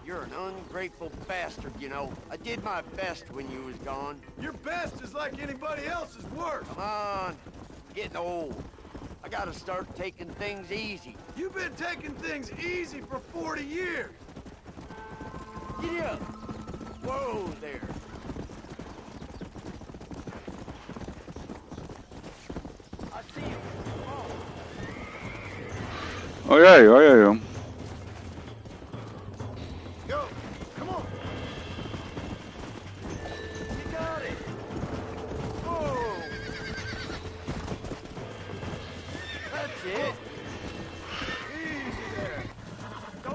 You're an ungrateful bastard, you know. I did my best when you was gone. Your best is like anybody else's worst. Come on, I'm getting old. I gotta start taking things easy. You've been taking things easy for 40 years. Get up. Whoa there. I see you. Ojej, ojeju. Go. Come on. You got it. Whoa. That's it. Easy there.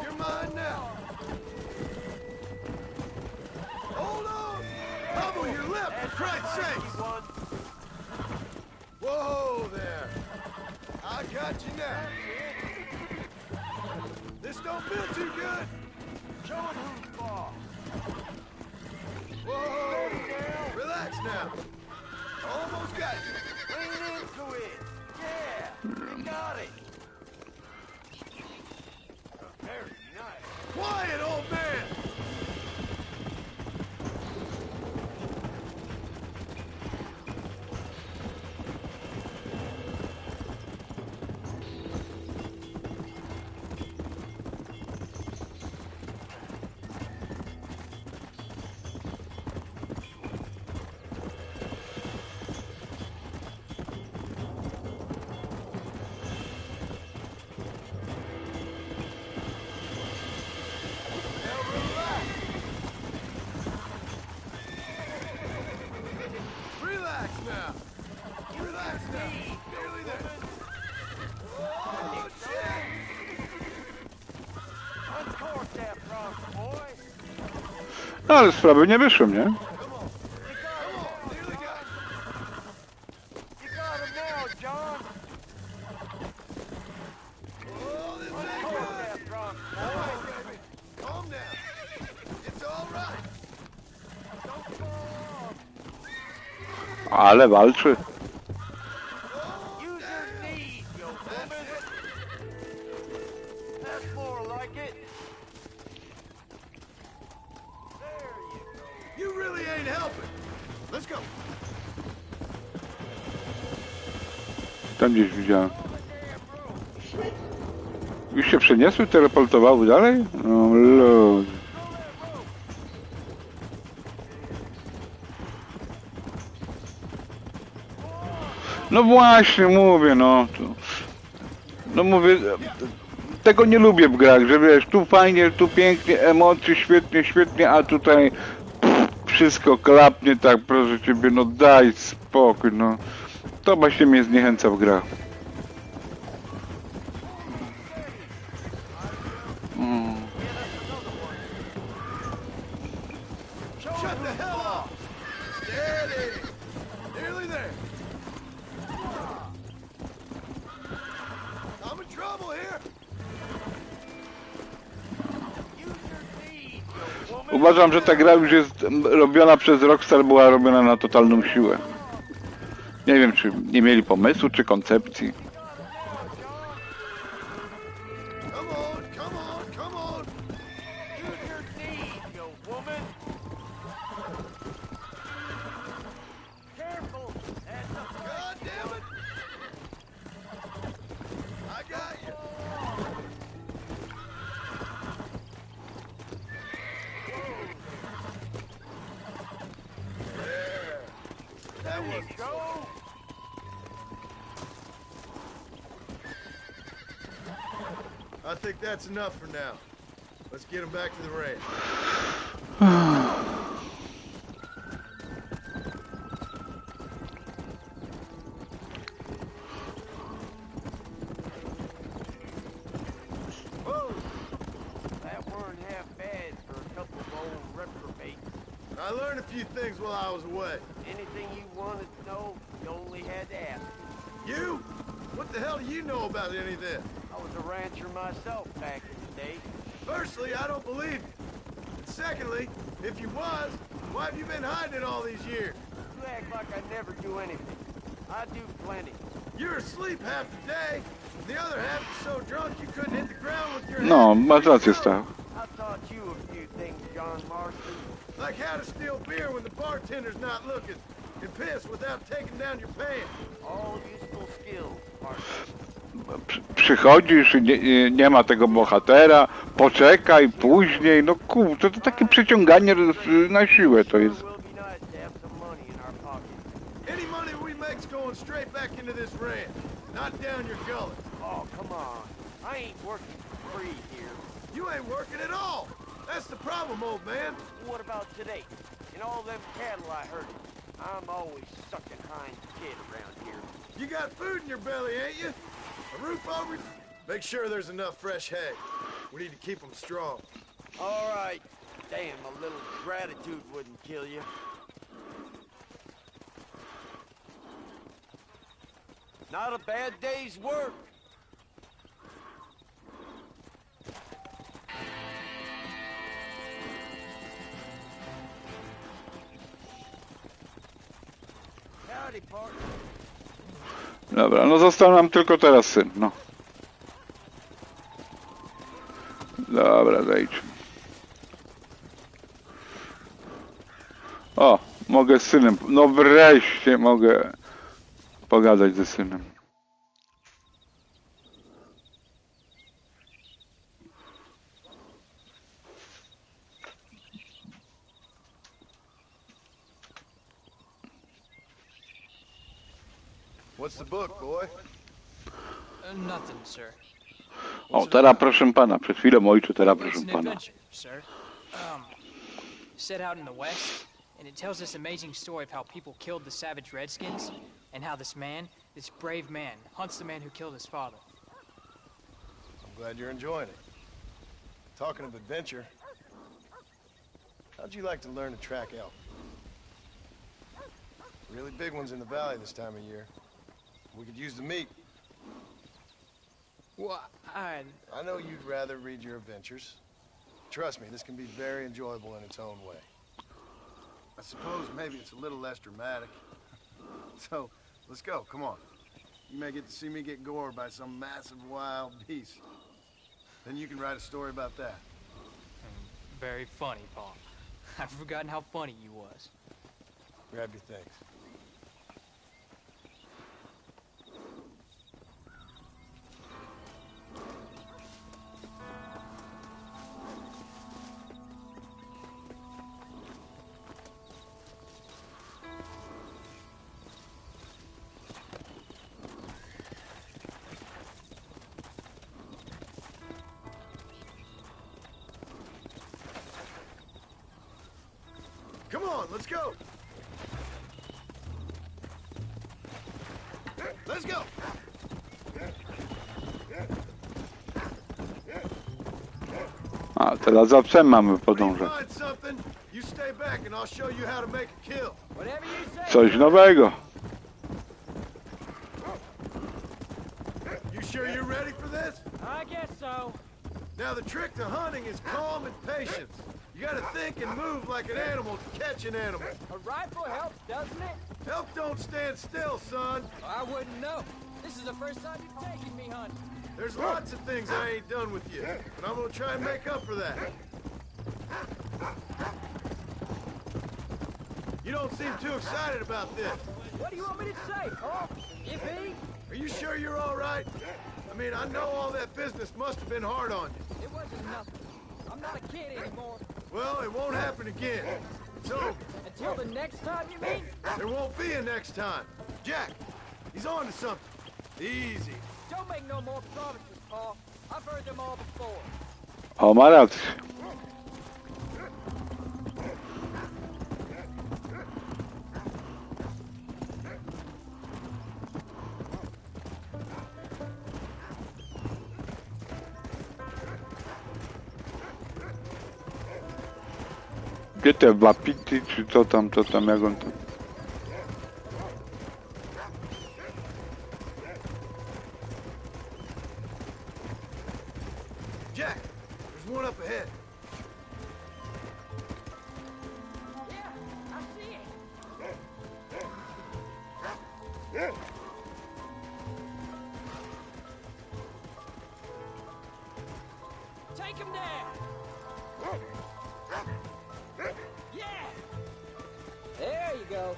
You're mine now. Hold on. Hobble your lip, for Christ's sake. Whoa there. I got you now. This don't feel too good. Show him who's boss. Whoa. Relax now. Almost got you. Lean into it. Yeah, you got it. Very nice. Quiet, old man. Relax now. Relax now. Nearly there. Oh, shit. Uncork that front, boy. No ale sprawy nie wyszły, nie? You got him now, John. Oh, this ain't Uncork good. that front, All boy. right, baby. Calm down. It's all right. Don't fall off. Ale walczy. Use your knees, you woman. That's more like it. There you go. You really ain't helping. Let's go. Tam gdzieś widziałem. Już się przeniosły, teleportowały dalej? No lud. No właśnie, mówię, no. No mówię, tego nie lubię w grach, że wiesz, tu fajnie, tu pięknie, emocje, świetnie, świetnie, a tutaj wszystko klapnie tak, proszę ciebie, no daj spokój, no. To właśnie mnie zniechęca w grach. Shut the hell up. Steady. Nearly there. I'm in trouble here. Uważam, że ta gra już jest robiona przez Rockstar, była robiona na totalną siłę. Nie wiem, czy nie mieli pomysłu, czy koncepcji. Come on, come on, come on. Use your knees, you woman. Careful. That's a God damn it. I got you. There. That was go. I think that's enough for now. Let's get him back to the ranch. Whoa. That weren't half bad for a couple of old reprobates. I learned a few things while I was away. Anything you wanted to know, you only had to ask. You? What the hell do you know about any of this? I was a rancher myself back in the day. Firstly, I don't believe you. And secondly, if you was, why have you been hiding it all these years? You act like I never do anything. I do plenty. You're asleep half the day. The other half is so drunk you couldn't hit the ground with your No, head. masz rację, Stach. I taught you a few things, John Marston. Like how to steal beer when the bartender's not looking, and piss without taking down your pants. All useful skills, Marston. Przychodzisz i nie ma tego bohatera, poczekaj, później, no kurczę, to takie przeciąganie na siłę to jest. Any money we make's going straight back into this ranch, not down your gullet. Oh, come on. I ain't working for free here. You ain't working at all. That's the problem, old man. What about today? And all them cattle I herded. I'm always sucking Heinz kid around here. You got food in your belly, ain't you? A roof over you? Make sure there's enough fresh hay. We need to keep them strong. All right. Damn, a little gratitude wouldn't kill you. Not a bad day's work. Howdy, partner. Dobra, no został nam tylko teraz syn, no. Dobra, zejdźmy. O, mogę z synem, no wreszcie mogę pogadać ze synem. What's the book, boy? Nothing, sir. O, teraz proszę pana, przed chwilą ojcu, teraz proszę It's an pana. adventure, sir. Set out in the West, and it tells this amazing story of how people killed the savage Redskins, and how this man, this brave man, hunts the man who killed his father. I'm glad you're enjoying it. Talking of adventure, how'd you like to learn to track elk? Really big ones in the valley this time of year. We could use the meat. Well, I know you'd rather read your adventures. Trust me, this can be very enjoyable in its own way. I suppose maybe it's a little less dramatic. So, let's go, come on. You may get to see me get gored by some massive wild beast. Then you can write a story about that. Very funny, Paul. I've forgotten how funny you was. Grab your things. Come on, let's go. Let's go. A, teraz za psem mamy podążać. Find something, you stay back and I'll show you how to make a kill. Whatever you say. Coś nowego. You sure you're ready for this? I guess so. Now the trick to hunting is calm and patience. You gotta think and move like an animal to catch an animal. A rifle helps, doesn't it? Elk don't stand still, son. I wouldn't know. This is the first time you've taken me hunting. There's lots of things I ain't done with you, but I'm gonna try and make up for that. You don't seem too excited about this. What do you want me to say, Paul? Yippee? Are you sure you're all right? I mean, I know all that business must have been hard on you. It wasn't nothing. I'm not a kid anymore. Well, it won't happen again. It's over. Until the next time, you mean? There won't be a next time. Jack, he's on to something. Easy. Don't make no more promises, Paul. I've heard them all before. O, ma rację. Gdzie te wapity, czy co tam, jak on tam... Jack, there's one up ahead. Yeah, I see it. Take him down! Yeah! There you go.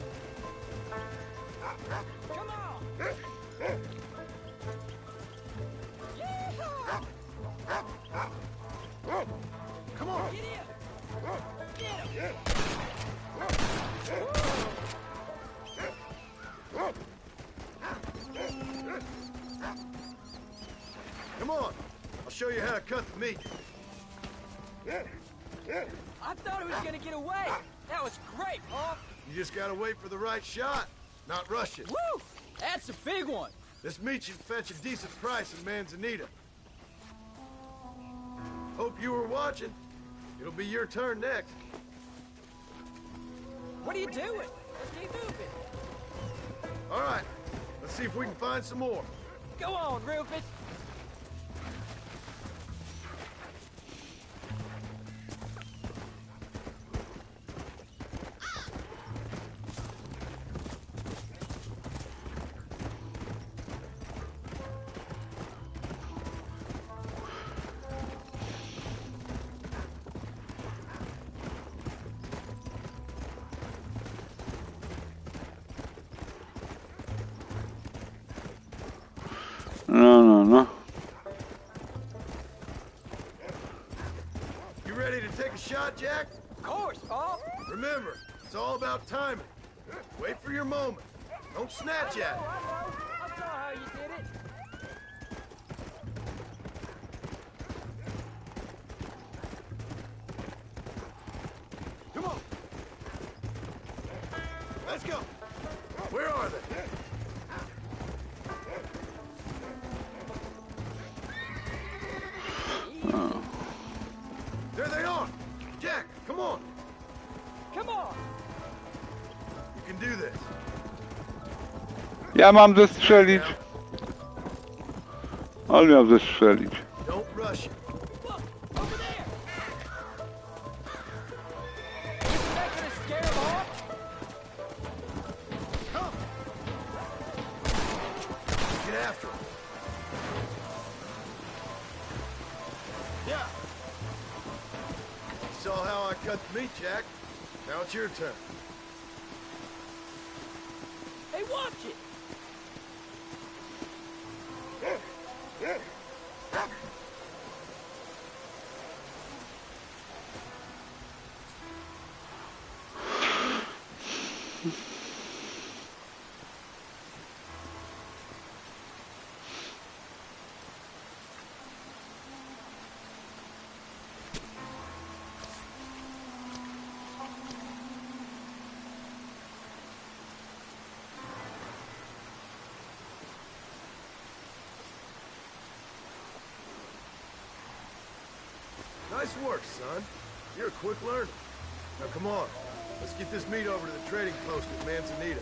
Come on! Yeehaw! Come on! Get him! Get him! Come on! I'll show you how to cut the meat. I thought he was gonna get away. That was great, Paul. You just gotta wait for the right shot, not rush it. Woo! That's a big one. This meat should fetch a decent price in Manzanita. Hope you were watching. It'll be your turn next. What are you doing? Let's keep moving. All right, let's see if we can find some more. Go on, Rufus. No. You ready to take a shot, Jack? Of course, Paul. Remember, it's all about timing. Wait for your moment. Don't snatch at it. I know. I saw how you did it. Come on. Let's go. Where are they? Oh. There they are. Jack, come on. Come on. You can do this. Ja mam zestrzelić. On miał zestrzelić. Don't rush it. Look, over there. Isn't that gonna scare him off? Come. Get after him. Yeah. You saw how I cut the meat, Jack. Now it's your turn. Hey, watch it. Nice work, son. You're a quick learner. Now come on. Let's get this meat over to the trading post at Manzanita.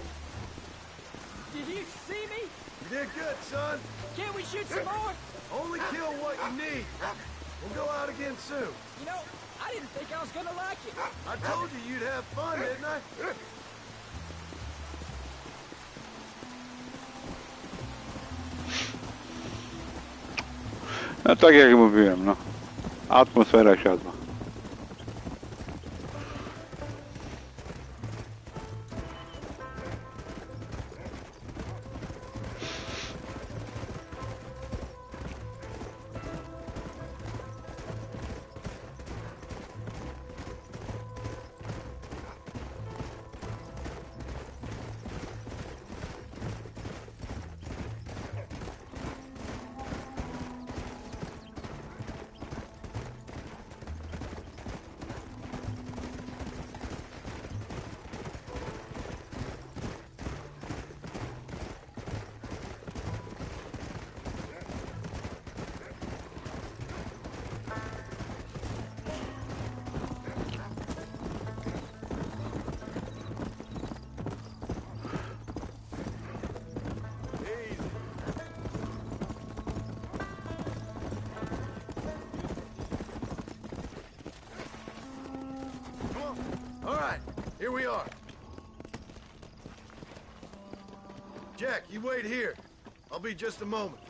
Did you see me? You did good, son. Can't we shoot some more? Only kill what you need. We'll go out again soon. You know, I didn't think I was gonna like it. I told you you'd have fun, didn't I? No tak jak mówiłem, no. Atmosfera siadła. All right, here we are. Jack, you wait here. I'll be just a moment.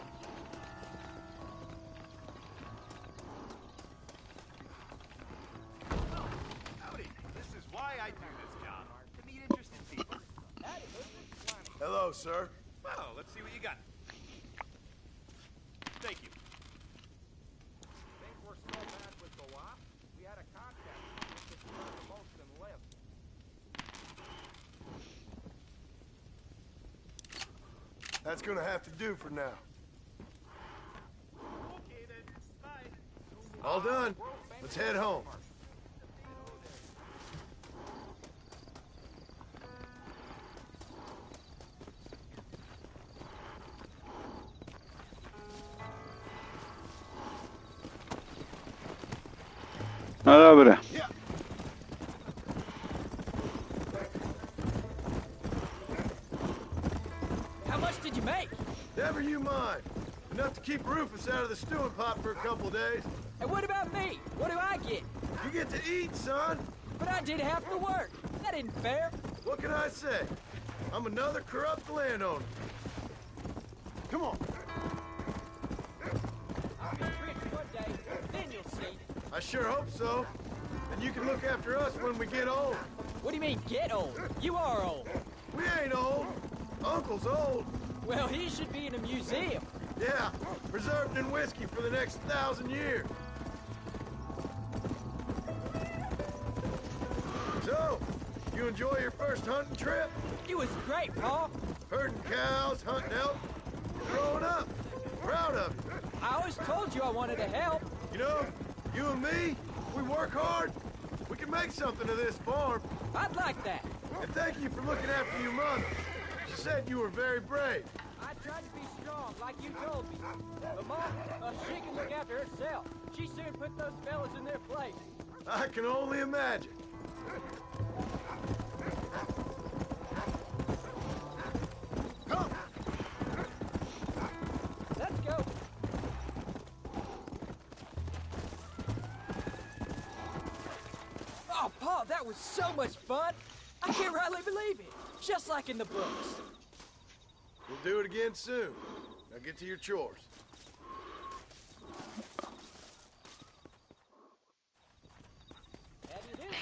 Howdy. This is why I do this job. To meet interesting people. Hello, sir. Well, let's see what you got. Thank you. Think we're so bad with the WAP? We had a contact. It's one of the most in live. That's gonna have to do for now. Okay then. Bye. All done. Let's head home. No dobra. How much did you make? Never you mind. Enough to keep Rufus out of the stewing pot for a couple days. And what about me? What do I get? You get to eat, son. But I did half the work. That isn't fair. What can I say? I'm another corrupt landowner. Come on. I'll be rich one day, then you'll see. I sure hope so. And you can look after us when we get old. What do you mean, get old? You are old. We ain't old. Uncle's old. Well, he should be in a museum. Yeah, preserved in whiskey for the next 1,000 years. So, you enjoy your first hunting trip? It was great, Paul. Herding cows, hunting elk, growing up. Proud of you. I always told you I wanted to help. You know, you and me, we work hard. We can make something of this farm. I'd like that. And thank you for looking after your mother. She said you were very brave. I tried to be strong, like you told me. But Mom, she can look after herself. She soon put those fellas in their place. I can only imagine. Come! Let's go. Oh, Paul, that was so much fun. I can't rightly believe it. Just like in the books. We'll do it again soon. Now get to your chores. How do you do?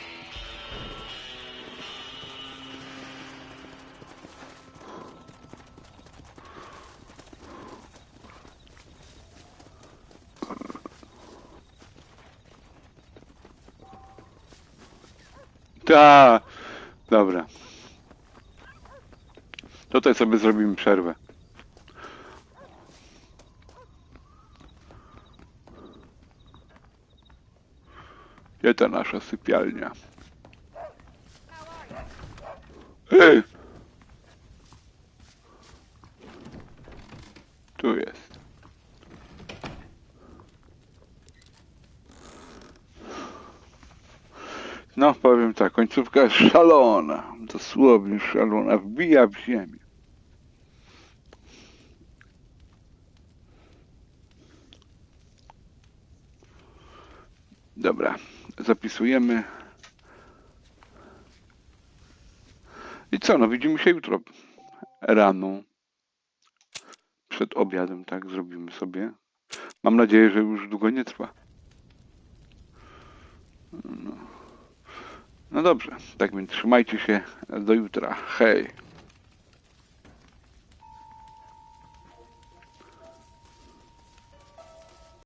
Ta, dobra. Tutaj sobie zrobimy przerwę. Gdzie ta nasza sypialnia? Ej! Tu jest. No, powiem tak, końcówka jest szalona, dosłownie szalona, wbija w ziemię. Dobra, zapisujemy. I co, no widzimy się jutro rano. Przed obiadem, tak, zrobimy sobie. Mam nadzieję, że już długo nie trwa. No dobrze, tak więc trzymajcie się, do jutra, hej.